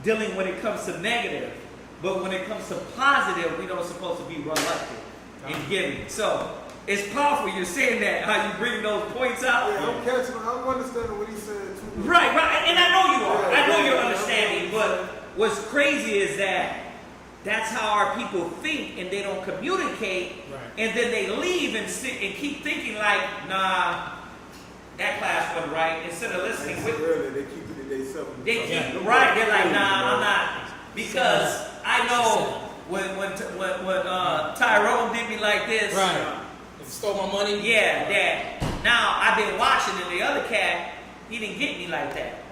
dealing when it comes to negative. But when it comes to positive, we don't supposed to be reluctant in giving. So it's powerful you're saying that, how you bring those points out. Yeah, I'm catching. I'm understanding what he's saying too. Right. And I know you are. I know you're understanding. But what's crazy is that that's how our people think, and they don't communicate. Right. And then they leave and sit and keep thinking like, nah, that class wasn't right. Instead of listening with earlier, they keep it to themselves. Right. They're like, nah, I'm not, because I know when Tyrone did me like this. Right. Stole my money. Yeah, that now I've been watching, and the other cat, he didn't get me like that.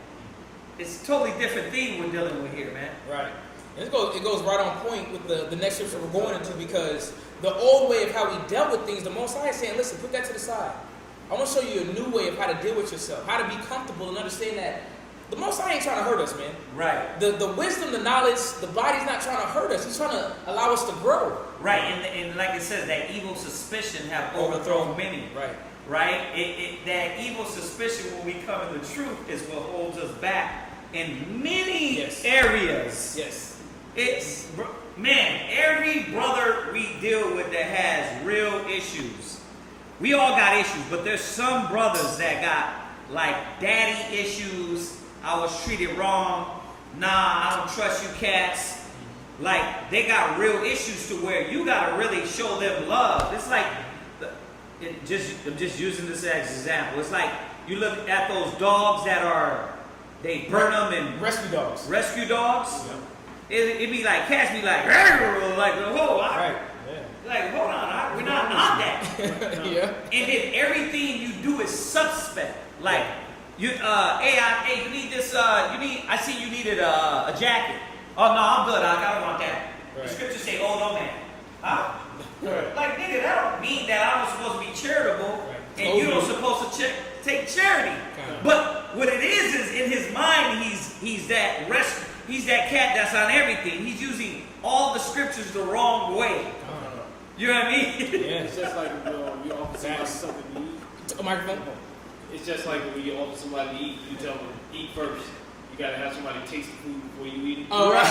It's a totally different thing we're dealing with here, man. Right. And it goes right on point with the next scripture we're going into, because the old way of how we dealt with things, the Most High is saying, listen, put that to the side. I want to show you a new way of how to deal with yourself, how to be comfortable and understand that the Most High ain't trying to hurt us, man. Right. The wisdom, the knowledge, the body's not trying to hurt us. He's trying to allow us to grow. Right, and like it says, that evil suspicion have overthrown many. Right. Right? That evil suspicion when we come in the truth is what holds us back in many areas. Yes. It's, man, every brother we deal with that has real issues. We all got issues, but there's some brothers that got like daddy issues. I was treated wrong. Nah, I don't trust you cats. Like, they got real issues to where you gotta really show them love. It's like, I'm just using this as an example. It's like you look at those dogs that they burn them and rescue dogs. Rescue dogs. Yeah. It be like cats be like whoa, right. Like, hold on, we're not on that. Yeah. And then everything you do is suspect. Like, you need this. I see you needed a jacket. Oh no, I'm good. I don't want that. Right. The scriptures say, "Oh no, man." Huh? Right. Like, nigga, that don't mean that I'm supposed to be charitable, and you don't supposed to take charity. But what it is in his mind, he's that cat that's on everything. He's using all the scriptures the wrong way. You know what I mean? Yeah, it's just like you offer somebody something to eat. A microphone. It's just like when you offer somebody to eat, you tell them eat first. You gotta have somebody taste the food before you eat it. Oh, right.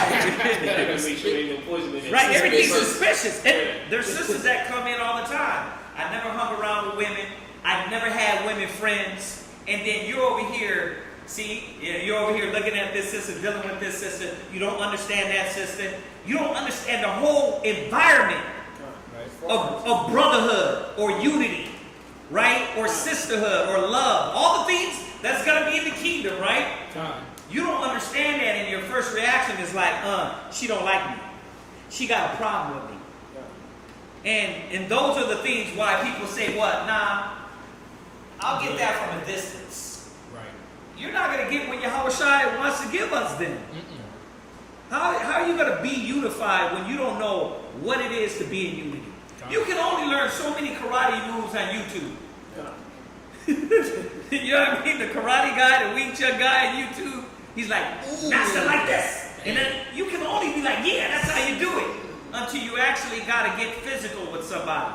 You gotta make sure there ain't no poison in it. Right, everything's suspicious. There's sisters that come in all the time. I never hung around with women. I've never had women friends. And then you're over here, you're over here looking at this sister, dealing with this sister. You don't understand that sister. You don't understand the whole environment of brotherhood or unity, right? Or sisterhood or love. All the things that's going to be in the kingdom, right? You don't understand that, and your first reaction is like, she don't like me. She got a problem with me. And those are the things why people say, what? Nah, I'll get that from a distance. Right. You're not going to get what Yahushua wants to give us then. How are you going to be unified when you don't know what it is to be in unity? You can only learn so many karate moves on YouTube. You know what I mean? The karate guy, the Wing Chun guy on YouTube, he's like, master like this. And then you can only be like, yeah, that's how you do it. Until you actually got to get physical with somebody.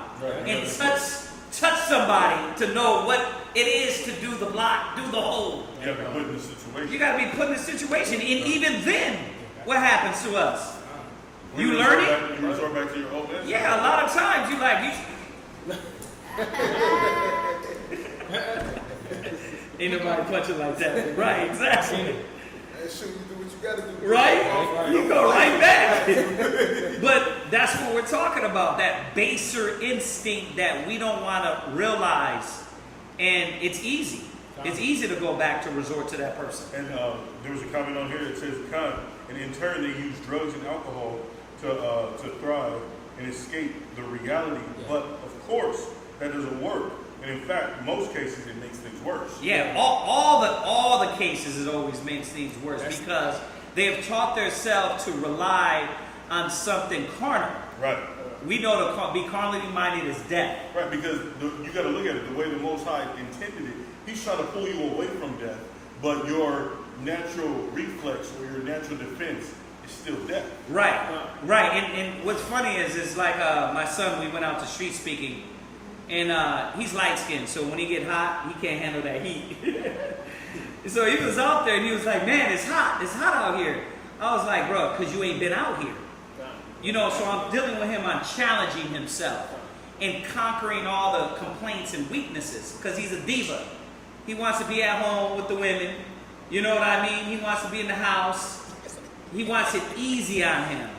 And touch somebody to know what it is to do the block, do the hold. You got to be put in the situation. You got to be put in the situation. And even then, what happens to us? You learn it? You resort back to your old man? Yeah, a lot of times you like, ain't nobody punching like that. Right, exactly. And shoot, you do what you gotta do. Right? You go right back. But that's what we're talking about, that baser instinct that we don't want to realize. And it's easy. It's easy to go back to resort to that person. And there was a comment on here that says, and in turn they use drugs and alcohol to thrive and escape the reality. But of course, that doesn't work. And in fact, most cases it makes things worse. Yeah, all the cases it always makes things worse because they have taught themselves to rely on something carnal. Right. we know to be carnally minded is death. Right, because you got to look at it the way the Most High intended it. He's trying to pull you away from death, but your natural reflex or your natural defense is still death. Right, right. And what's funny is like my son, we went out to street speaking, and he's light skinned, so when he get hot, he can't handle that heat. So he was out there and he was like, man, it's hot out here. I was like, bro, because you ain't been out here. You know, so I'm dealing with him on challenging himself and conquering all the complaints and weaknesses, because he's a diva. He wants to be at home with the women. You know what I mean? He wants to be in the house. He wants it easy on him.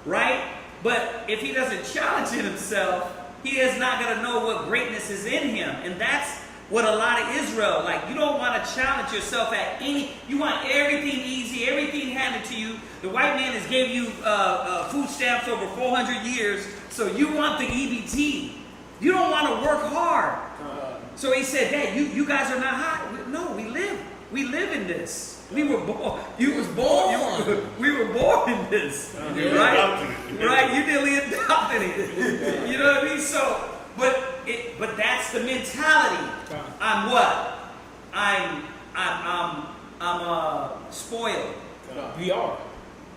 Right? But if he doesn't challenge himself, he is not going to know what greatness is in him. And that's what a lot of Israel, like, you don't want to challenge yourself at any, you want everything easy, everything handed to you. The white man has gave you food stamps over 400 years, so you want the EBT. You don't want to work hard. So he said, Dad, you guys are not hot. No, we live in this. We were born. You was born. We were born in this, right? Right? You nearly adopted it. You know what I mean? So, but that's the mentality. I'm what? I'm spoiled. We are.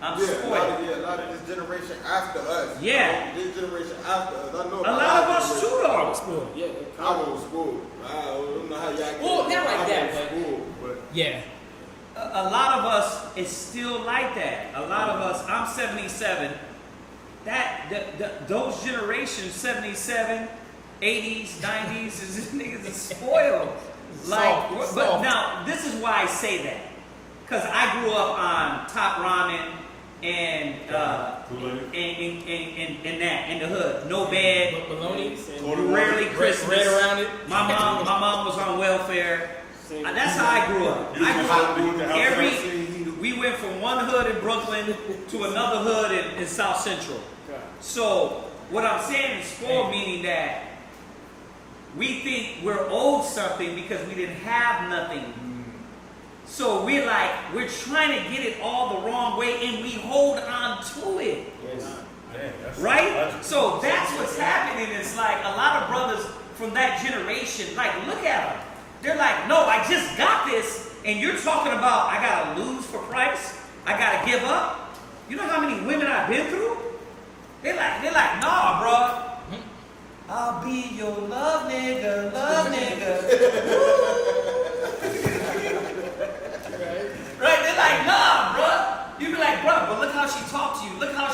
I'm Yeah, spoiled. a lot of this generation after us. Yeah. This generation after us. I know A lot of us too, though. Yeah. I was spoiled. I don't know how y'all get Well, not like I that, was but- spoiled, but Yeah. A lot of us is still like that. A lot of us. I'm 77. Those generations, 77, 80s, 90s, is niggas is spoiled. Like, but now this is why I say that, because I grew up on top ramen and in the hood, no bed, Bologna. rarely Christmas. Red around it. My mom was on welfare. That's how I grew up. We went from one hood in Brooklyn to another hood in South Central. So what I'm saying is spoiled, meaning that we think we're owed something because we didn't have nothing. So we're trying to get it all the wrong way, and we hold on to it. Right? So that's what's happening. It's like a lot of brothers from that generation, like, look at them. They're like, no, I just got this, and you're talking about I gotta lose for Christ? I gotta give up? You know how many women I've been through? They're like, nah, bro. I'll be your love nigga. Right? They're like, nah, bro. You be like, bro, but look how she talked to you. Look how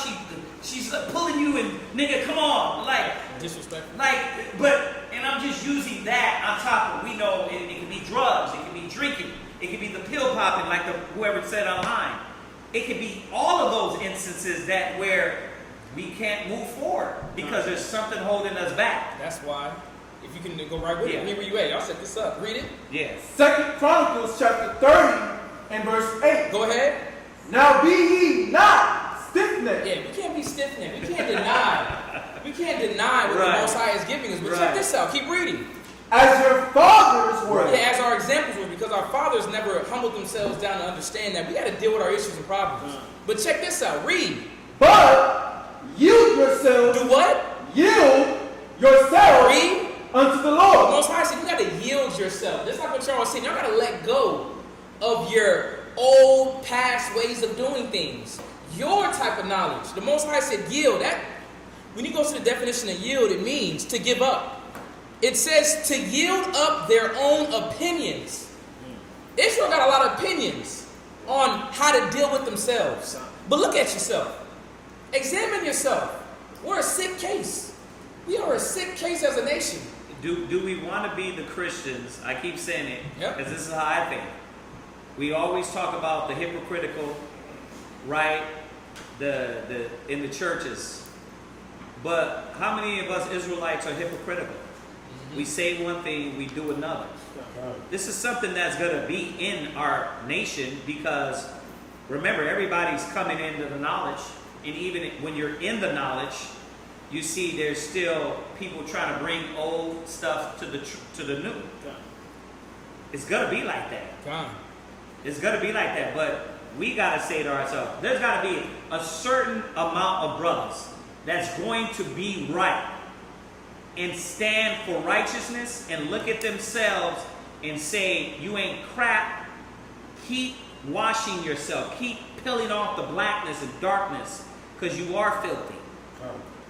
she's pulling you and nigga, come on. Like, Disrespectful. And I'm just using that on top of, we know it can be drugs, it can be drinking, it can be the pill popping like whoever said online. It can be all of those instances where we can't move forward because there's something holding us back. That's why, if you can go right with it, read where you at. Y'all set this up. Read it. Yeah. 2 Chronicles chapter 30 and verse 8. Go ahead. Now be ye not stiff-necked. Yeah, we can't be stiff-necked. We can't deny. We can't deny what the Most High is giving us. But check this out. Keep reading. As your fathers were. Yeah, as our examples were, because our fathers never humbled themselves down to understand that we got to deal with our issues and problems. But check this out. Read. But yield yourselves. Do what? Yield yourselves Read. unto the The Lord. Most High said you got to yield yourself. Just like what y'all was saying. Y'all got to let go of your old past ways of doing things. Your type of knowledge. The Most High said yield. That, when you go to the definition of yield, it means to give up. It says to yield up their own opinions. Israel got a lot of opinions on how to deal with themselves. But look at yourself. Examine yourself. We're a sick case. We are a sick case as a nation. Do we want to be the Christians? I keep saying it Yep. because this is how I think. We always talk about the hypocritical, right? In the churches. But how many of us Israelites are hypocritical? We say one thing, we do another. This is something that's going to be in our nation because, remember, everybody's coming into the knowledge. And even when you're in the knowledge, you see there's still people trying to bring old stuff to the new. It's going to be like that. It's going to be like that. But we got to say to ourselves, there's got to be a certain amount of brothers that's going to be right and stand for righteousness and look at themselves and say, you ain't crap, keep washing yourself. Keep peeling off the blackness and darkness because you are filthy.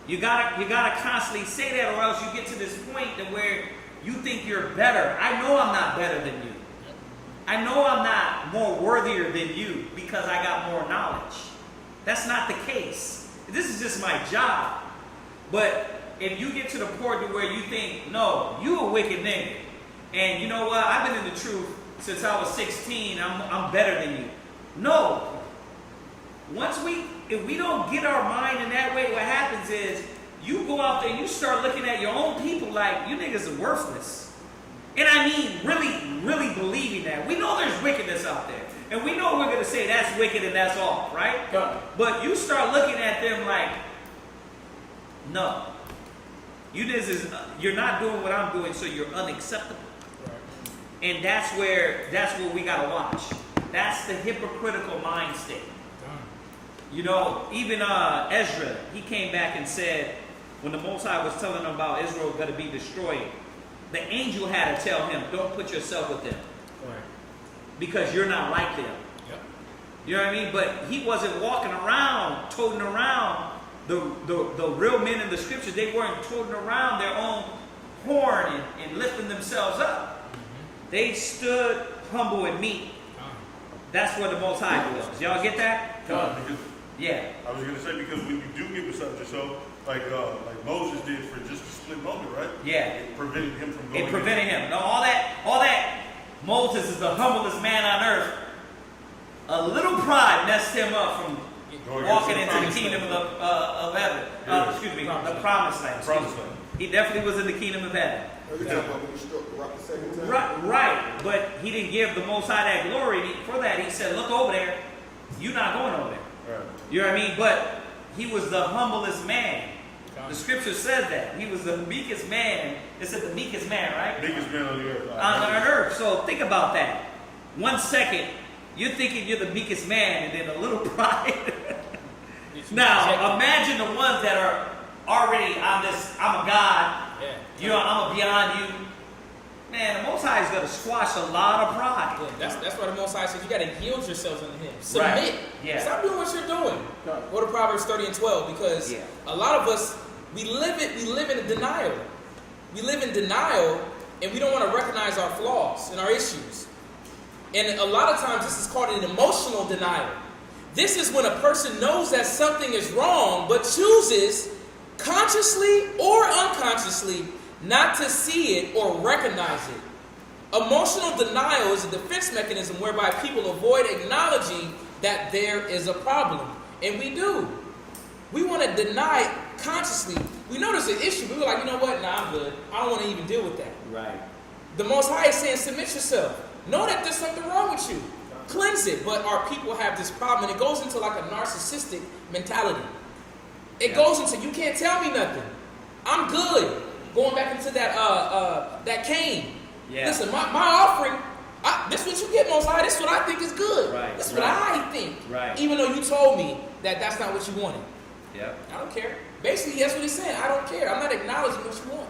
You gotta constantly say that, or else you get to this point that where you think you're better. I know I'm not better than you. I know I'm not more worthier than you because I got more knowledge. That's not the case. This is just my job. But if you get to the point to where you think, no, you a wicked nigga, and you know what, I've been in the truth since I was 16, I'm better than you. No. If we don't get our mind in that way, what happens is you go out there and you start looking at your own people like, you niggas are worthless. And I mean, really, really believing that. We know there's wickedness out there. And we know we're going to say that's wicked and that's all, right? But you start looking at them like, no. You're not doing what I'm doing, so you're unacceptable. And that's what we got to watch. That's the hypocritical mind state. You know, even Ezra, he came back and said, when the Most High was telling him about Israel going to be destroyed, the angel had to tell him, don't put yourself with them. Right. Because you're not like them. Yep. You know what I mean? But he wasn't walking around, toting around the real men in the scriptures. They weren't toting around their own horn and lifting themselves up. Mm-hmm. They stood humble and meek. That's where the Most High was. Y'all get that? Yeah. I was going to say, because when you do get beside yourself, like Moses did for just a split moment, right? Yeah. It prevented him from going. It prevented him. No, all that. Moses is the humblest man on earth. A little pride messed him up from walking into the kingdom of heaven. Excuse me, the promised land. He definitely was in the kingdom of heaven. Right. But he didn't give the Most High that glory. For that, he said, look over there. You're not going over there. Right. You know what I mean? But he was the humblest man. The scripture says that. He was the meekest man. It said the meekest man, right? Meekest man on the earth. On earth. So think about that. 1 second, you're thinking you're the meekest man, and then a little pride. Now, imagine the ones that are already, I'm a God. Yeah. You know, I'm beyond you. Man, the Most High is going to squash a lot of pride. Yeah, that's why the Most High says you got to yield yourselves unto Him. Submit. Right. Yeah. Stop doing what you're doing. Go to Proverbs 30 and 12, because a lot of us, we live in denial. We live in denial, and we don't want to recognize our flaws and our issues. And a lot of times, this is called an emotional denial. This is when a person knows that something is wrong, but chooses consciously or unconsciously not to see it or recognize it. Emotional denial is a defense mechanism whereby people avoid acknowledging that there is a problem. And we do. We want to deny it consciously. We know there's an issue, but we're like, you know what? Nah, I'm good. I don't want to even deal with that. Right. The Most High is saying, submit yourself. Know that there's something wrong with you. Cleanse it. But our people have this problem, and it goes into like a narcissistic mentality. It goes into, you can't tell me nothing. I'm good. Going back into that Cain. Yeah. Listen, my offering, this is what you get, Most High. This is what I think is good. Right. This is what I think. Right. Even though you told me that that's not what you wanted. Yeah. I don't care. Basically, that's what he's saying. I don't care. I'm not acknowledging what you want.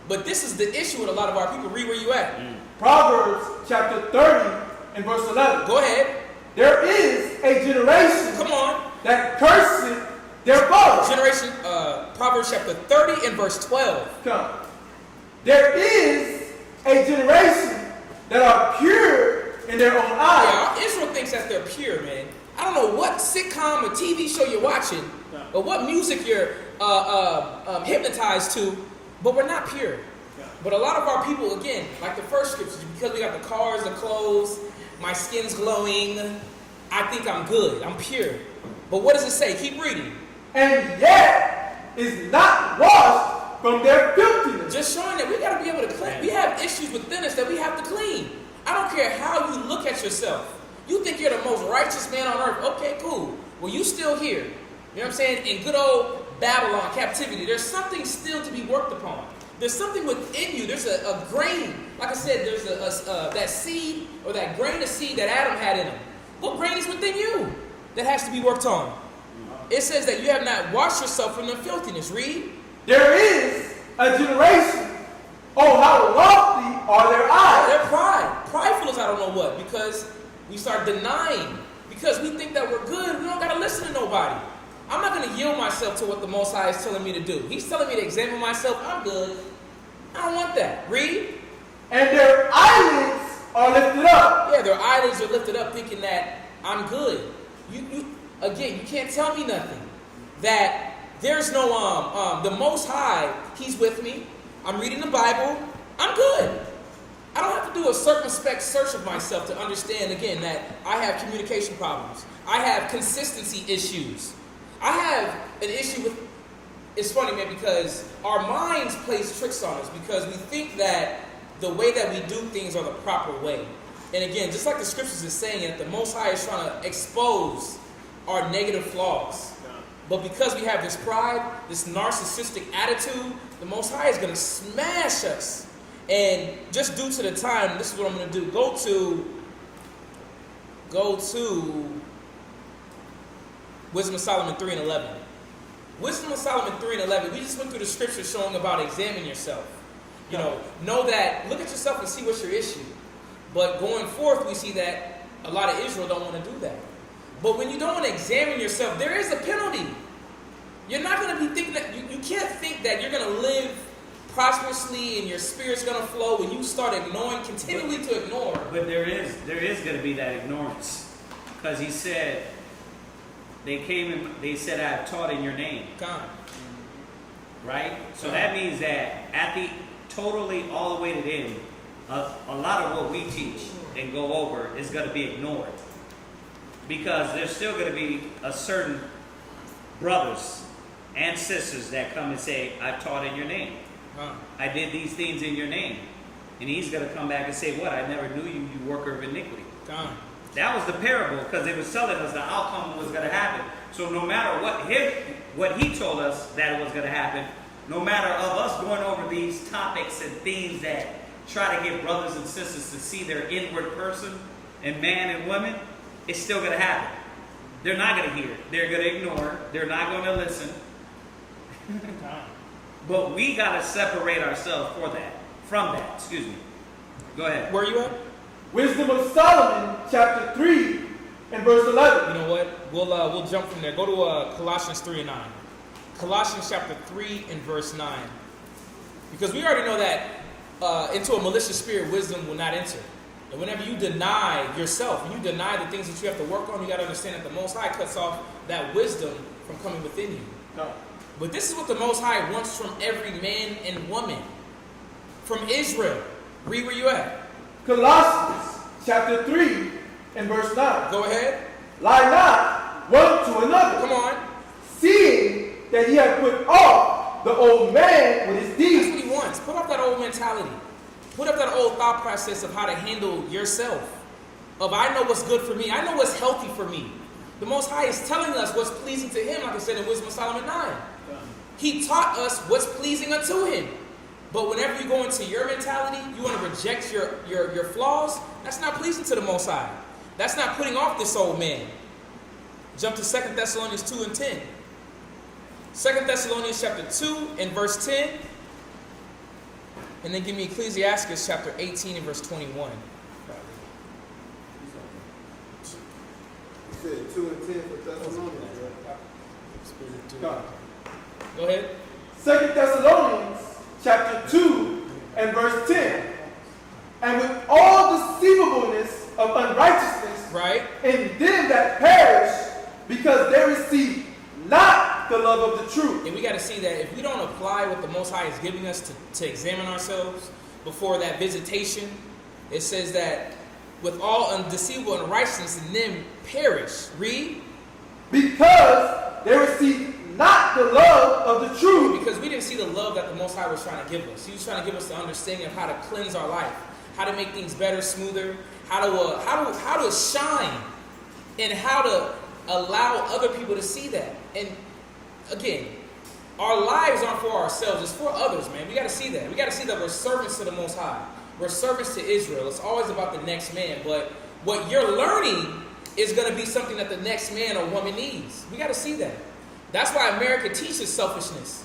But this is the issue with a lot of our people. Read where you at. Proverbs chapter 30 and verse 11. Go ahead. There is a generation that curseth their father. Generation, Proverbs chapter 30 and verse 12. Come. There is a generation that are pure in their own eyes. Yeah, Israel thinks that they're pure, man. I don't know what sitcom or TV show you're watching, or what music you're hypnotized to, but we're not pure. But a lot of our people, again, like the first scriptures, because we got the cars, the clothes, my skin's glowing, I think I'm good, I'm pure. But what does it say? Keep reading. And yet is not washed from their filthiness. Just showing that we got to be able to clean. We have issues within us that we have to clean. I don't care how you look at yourself. You think you're the most righteous man on earth. Okay, cool. Well, you still here. You know what I'm saying? In good old Babylon captivity, there's something still to be worked upon. There's something within you. There's a grain. Like I said, there's that seed or that grain of seed that Adam had in him. What grain is within you that has to be worked on? It says that you have not washed yourself from the filthiness. Read. There is a generation. Oh, how lofty are their eyes. They're prideful as I don't know what, because we start denying, because we think that we're good. We don't got to listen to nobody. I'm not going to yield myself to what the Most High is telling me to do. He's telling me to examine myself. I'm good. I don't want that. Read. And their eyelids are lifted up. Yeah, their eyelids are lifted up thinking that I'm good. Again, you can't tell me nothing. That there's no, the Most High, He's with me. I'm reading the Bible. I'm good. I don't have to do a circumspect search of myself to understand, again, that I have communication problems. I have consistency issues. I have an issue with, it's funny, man, because our minds plays tricks on us because we think that the way that we do things are the proper way. And again, just like the scriptures is saying, that the Most High is trying to expose our negative flaws. But because we have this pride, this narcissistic attitude, the Most High is going to smash us. And just due to the time, this is what I'm going to do. Go to Wisdom of Solomon 3:11. Wisdom of Solomon 3:11. We just went through the scripture showing about examine yourself. Know that, look at yourself and see what's your issue. But going forth, we see that a lot of Israel don't want to do that. But when you don't want to examine yourself, there is a penalty. You're not going to be thinking that, you can't think that you're going to live prosperously and your spirit's going to flow when you start continually to ignore. But there is going to be that ignorance. Because he said, they said, I have taught in your name. God. Right? So that means that totally all the way to the end, a lot of what we teach and go over is going to be ignored. Because there's still going to be a certain brothers and sisters that come and say, I've taught in your name. I did these things in your name. And he's going to come back and say, what? I never knew you, you worker of iniquity. That was the parable, because it was telling us the outcome was going to happen. So no matter what he told us that it was going to happen, no matter of us going over these topics and things that try to get brothers and sisters to see their inward person and man and woman, it's still going to happen. They're not going to hear. They're going to ignore. They're not going to listen. But we got to separate ourselves from that. Excuse me. Go ahead. Where are you at? Wisdom of Solomon, chapter 3, and verse 11. You know what? We'll jump from there. Go to Colossians 3:9. Colossians chapter 3 and verse 9. Because we already know that into a malicious spirit, wisdom will not enter. And whenever you deny yourself, when you deny the things that you have to work on, you got to understand that the Most High cuts off that wisdom from coming within you. No. But this is what the Most High wants from every man and woman. From Israel. Read where you at. Colossians chapter 3 and verse 9. Go ahead. Lie not one to another. Come on. Seeing that ye have put off the old man with his deeds. That's what he wants. Put off that old mentality. Put up that old thought process of how to handle yourself. Of I know what's good for me. I know what's healthy for me. The Most High is telling us what's pleasing to Him, like I said in Wisdom of Solomon 9. He taught us what's pleasing unto Him. But whenever you go into your mentality, you want to reject your flaws, that's not pleasing to the Most High. That's not putting off this old man. Jump to 2 Thessalonians 2 and 10. 2 Thessalonians chapter 2 and verse 10. And then give me Ecclesiastes chapter 18 and verse 21. You said 2 and 10 for Thessalonians, right? Go ahead. 2 Thessalonians chapter 2 and verse 10. And with all deceivableness of unrighteousness right, in them that perish, because they receive not the love of the truth. And we got to see that if we don't apply what the Most High is giving us to examine ourselves before that visitation, it says that with all undeceivable unrighteousness in them perish. Read. Because they receive not the love of the truth. Because we didn't see the love that the Most High was trying to give us. He was trying to give us the understanding of how to cleanse our life, how to make things better, smoother, how to shine, and how to allow other people to see that. And again, our lives aren't for ourselves, it's for others, man. We got to see that. We got to see that we're servants to the Most High. We're servants to Israel. It's always about the next man. But what you're learning is going to be something that the next man or woman needs. We got to see that. That's why America teaches selfishness.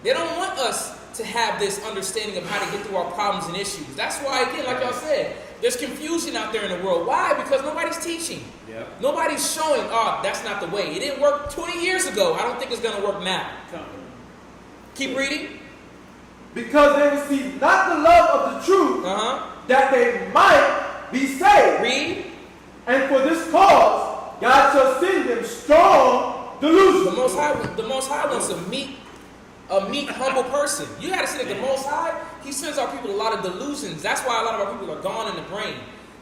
They don't want us to have this understanding of how to get through our problems and issues. That's why, again, like y'all said, there's confusion out there in the world. Why? Because nobody's teaching. Yep. Nobody's showing, oh, that's not the way. It didn't work 20 years ago. I don't think it's going to work now. Keep reading. Because they receive not the love of the truth, that they might be saved. Read. And for this cause, God shall send them strong delusion. The Most High wants a meek, humble person. You got to see that the Most High, He sends our people a lot of delusions. That's why a lot of our people are gone in the brain.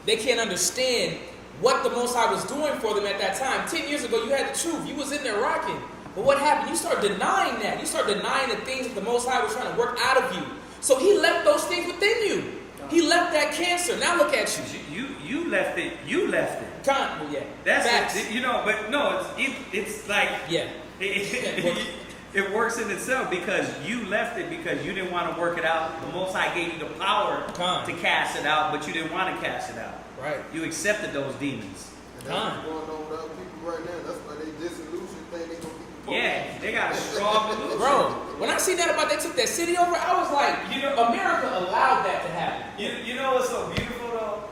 They can't understand what the Most High was doing for them at that time. 10 years ago, you had the truth. You was in there rocking. But what happened? You start denying that. You start denying the things that the Most High was trying to work out of you. So He left those things within you. He left that cancer. Now look at you. You left it. You left it. Yeah. That's facts. it, but no, it's like Yeah. It works in itself because you left it because you didn't want to work it out. The Most High gave you the power to cast it out, but you didn't want to cast it out. Right. You accepted those demons. And that's what's going on with other people right now. That's why they disillusion think they gonna be. Yeah, they got a strong delusion. Bro, when I see that about they took that city over, I was like, America allowed that to happen. You know what's so beautiful though?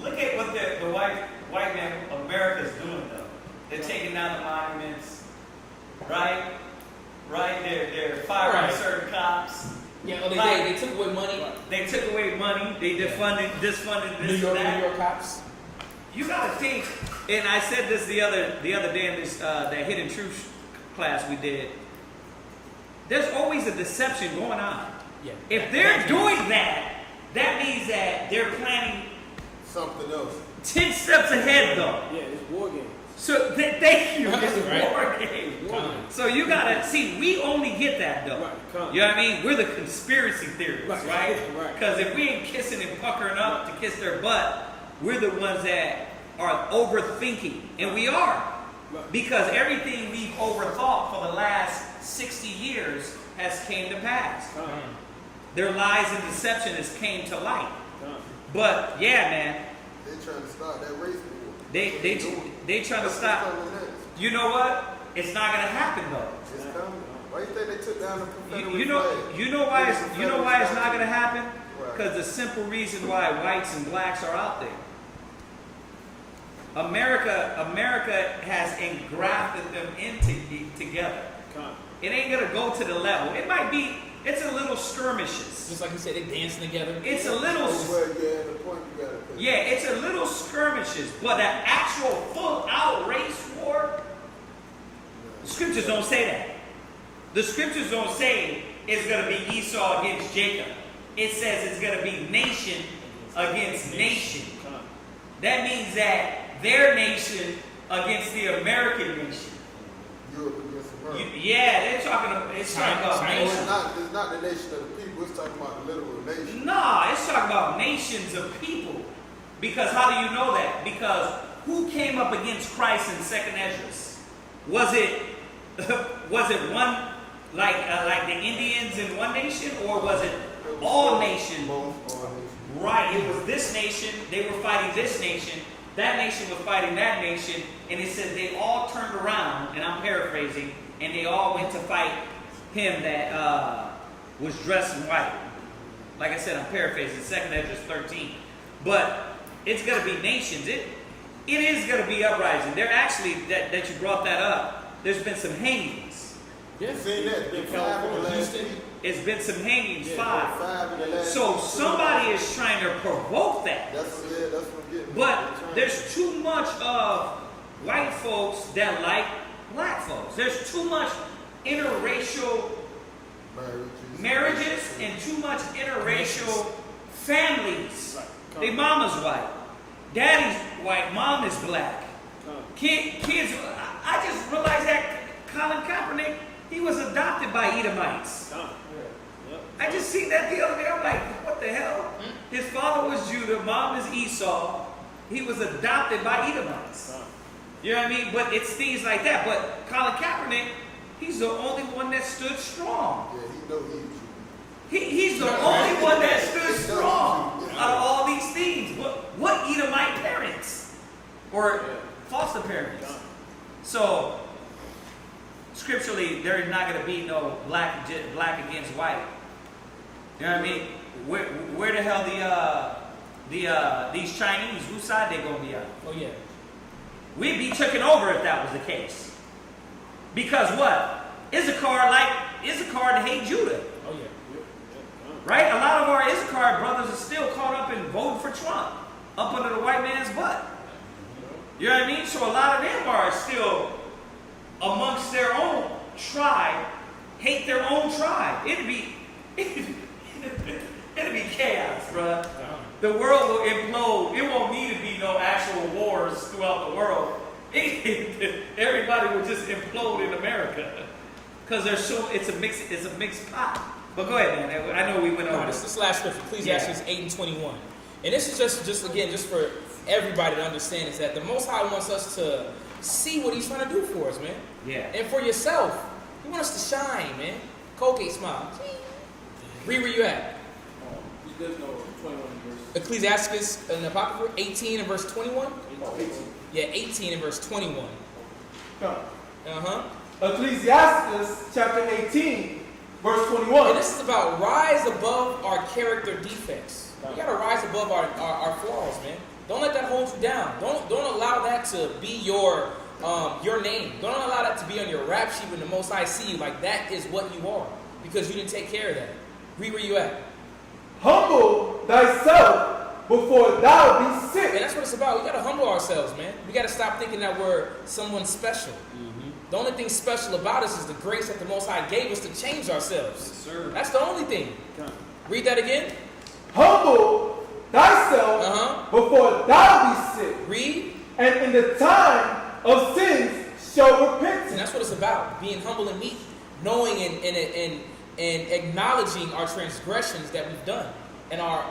Look at what the white man America's doing though. They're taking down the monuments, right? Right? They're firing certain cops. Yeah, they took away money. They took away money. They disfunded this and that. New York cops. You gotta think, and I said this the other day in this that Hidden Truth class we did. There's always a deception going on. Yeah. If they're doing that, that means that they're planning Something else. 10 steps ahead though. Yeah, it's war games. So thank you. It's a Right. war game. So you gotta see. We only get that though. Right. You know what I mean? We're the conspiracy theorists, right? Right. Because if we ain't kissing and puckering up to kiss their butt, we're the ones that are overthinking, and we are. Right. Because everything we've overthought for the last 60 years has came to pass. Their lies and deception has came to light. But yeah, man, They trying to start that race war. they trying to That's stop. what's coming next. You know what? It's not gonna happen though. It's coming. Why you think they took down the Confederate You know why it's not gonna happen? Right. Because the simple reason why whites and blacks are out there. America has engrafted them together. It ain't gonna go to the level. It might be. It's a little skirmishes. Just like you said, they dancing together. It's a little. The point you gotta put. Yeah, it's a little skirmishes, but an actual full-out race war. The scriptures don't say that. The scriptures don't say it's gonna be Esau against Jacob. It says it's gonna be nation against nation. That means that their nation against the American nation. Europe against America. It's talking about It's nations. not the nation of the people. It's talking about the literal nation. Nah, it's talking about nations of people. Because how do you know that? Because who came up against Christ in Second Esdras? Was it one like the Indians in one nation, or was it all nations? Both all nations. Right, it was this nation, they were fighting this nation, that nation was fighting that nation, and it says they all turned around, and I'm paraphrasing, and they all went to fight him that was dressed in white. Like I said, I'm paraphrasing, 2nd Esdras 13. But it's going to be nations. It is going to be uprising. There actually, that you brought that up, there's been some hangings. Yeah, seen that. It's been 5 in the last week. It's been some hangings, Yeah, 5. 5 in the last So week. somebody is trying to provoke that. That's what I'm getting. But there's too much of white folks that like black folks. There's too much interracial marriages and too much interracial families. They mama's white, daddy's white, mom is black. Kids, I just realized that Colin Kaepernick, he was adopted by Edomites. I just seen that the other day. I'm like, what the hell? His father was Judah, mom is Esau. He was adopted by Edomites. You know what I mean? But it's things like that. But Colin Kaepernick, he's the only one that stood strong. Yeah, he know he's He's the only one that stood strong out of all these things. What Edomite parents? Or foster parents? So scripturally, there is not going to be no black against white. You know what I mean? Where the hell these Chinese, whose side they gonna be on? Oh yeah. We'd be taken over if that was the case. Because what? Issachar hate Judah. Oh yeah. Right? A lot of our Issachar brothers are still caught up in voting for Trump, up under the white man's butt. You know what I mean? So a lot of them are still amongst their own tribe, hate their own tribe. It'd be chaos, bruh. The world will implode. It won't need to be no actual wars throughout the world. Everybody will just implode in America because it's a mixed pot. But go ahead, man. I know we went over this last scripture, Ecclesiastes 8:21, and this is just for everybody to understand is that the Most High wants us to see what He's trying to do for us, man. Yeah. And for yourself, He wants us to shine, man. Colgate smile. Read where you at. There's no 21 verse. Ecclesiastes in the Apocrypha 18 and verse 21. 18. Yeah, 18 and verse 21. Come. Ecclesiastes chapter 18, verse 21. And this is about rise above our character defects. We gotta rise above our flaws, man. Don't let that hold you down. Don't allow that to be your name. Don't allow that to be on your rap sheet when the Most High see you. Like that is what you are because you didn't take care of that. Read where you at. Humble thyself before thou be sick. And that's what it's about. We gotta humble ourselves, man. We gotta stop thinking that we're someone special. The only thing special about us is the grace that the Most High gave us to change ourselves. Yes, sir. That's the only thing. Read that again. Humble thyself before thou be sick. Read. And in the time of sins show repentance. And that's what it's about. Being humble and meek, knowing and acknowledging our transgressions that we've done, and our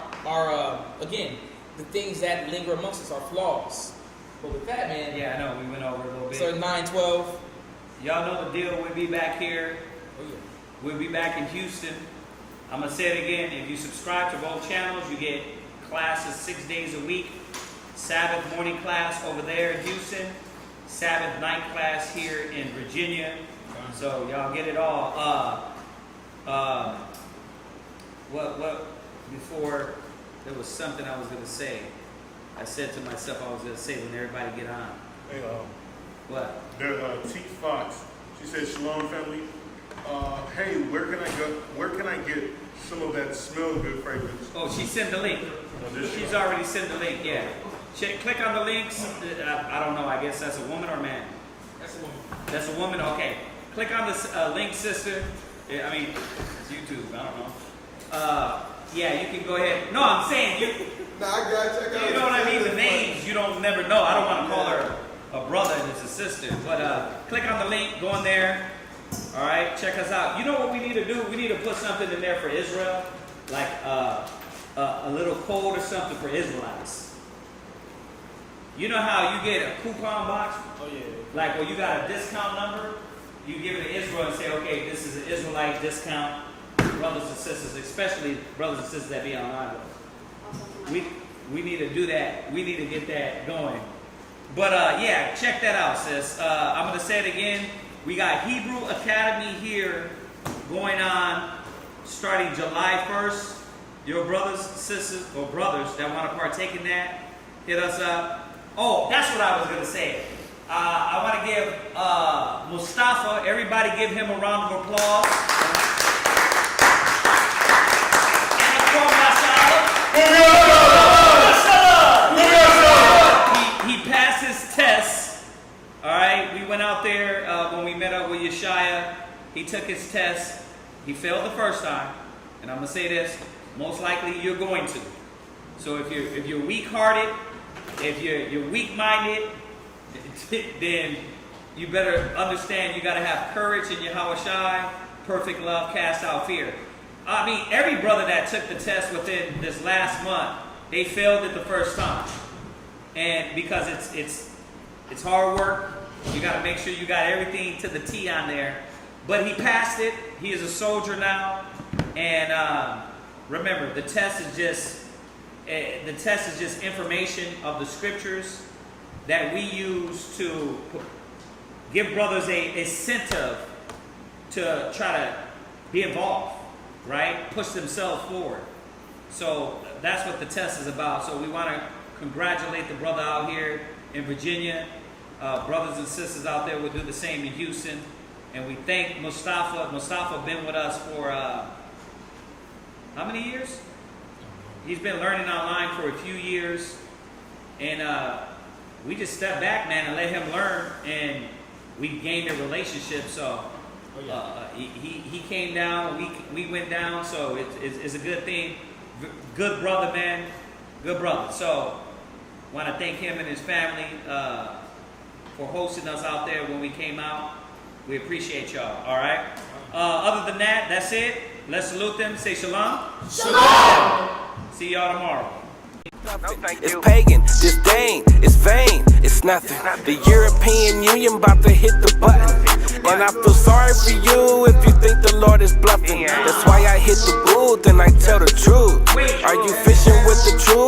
again the things that linger amongst us, our flaws. But with that, man. Yeah, I know we went over a little bit. So 9:12. Y'all know the deal. We'll be back here. Oh yeah. We'll be back in Houston. I'm gonna say it again. If you subscribe to both channels, you get classes 6 days a week. Sabbath morning class over there in Houston. Sabbath night class here in Virginia. So y'all get it all. Before there was something I was gonna say. I said to myself I was gonna say when everybody get on. Hey, What? T Fox, she said, "Shalom, family. Hey, where can I get some of that smell good fragrance?" Oh, she sent the link. She's already sent the link. Yeah. Click on the links. I don't know. I guess that's a woman or a man. That's a woman. That's a woman. Okay. Click on this link, sister. Yeah, I mean, it's YouTube. I don't know. Yeah, you can go ahead. No, I'm saying you. Nah, I got you. You know what I mean? The names you don't never know. I don't want to call her a brother and it's a sister. But click on the link. Go in there. All right. Check us out. You know what we need to do? We need to put something in there for Israel, like a little code or something for Israelites. You know how you get a coupon box? Oh yeah. Like, well, you got a discount number. You give it to Israel and say, okay, this is an Israelite discount. Brothers and sisters, especially brothers and sisters that be online with us. We need to do that. We need to get that going. But yeah, check that out, sis. I'm going to say it again. We got Hebrew Academy here going on starting July 1st. Your brothers, sisters, or brothers that want to partake in that, hit us up. Oh, that's what I was going to say. I want to give Mustafa, everybody give him a round of applause. He passed his test. All right, we went out there when we met up with Yeshaya. He took his test. He failed the first time, and I'm gonna say this: most likely you're going to. So if you're weak-hearted, if you're weak-minded, then you better understand you gotta have courage in Yahushua. Perfect love casts out fear. I mean, every brother that took the test within this last month, they failed it the first time. And because it's hard work, you got to make sure you got everything to the T on there. But he passed it. He is a soldier now. And remember, the test is just information of the scriptures that we use to give brothers a incentive to try to be involved, right? Push themselves forward. So that's what the test is about. So we want to congratulate the brother out here in Virginia. Brothers and sisters out there will do the same in Houston. And we thank Mustafa. Mustafa been with us for how many years? He's been learning online for a few years. And we just stepped back, man, and let him learn. And we gained a relationship. So he came down, we went down. So it's a good thing. Good brother, man. Good brother. So want to thank him and his family for hosting us out there when we came out. We appreciate y'all, all right? Other than that, that's it. Let's salute them. Say shalom. Shalom. See y'all tomorrow. It's pagan, disdain, it's vain, it's nothing. The European Union about to hit the button. And I feel sorry for you if you think the Lord is bluffing. That's why I hit the booth and I tell the truth. Are you fishing with the truth?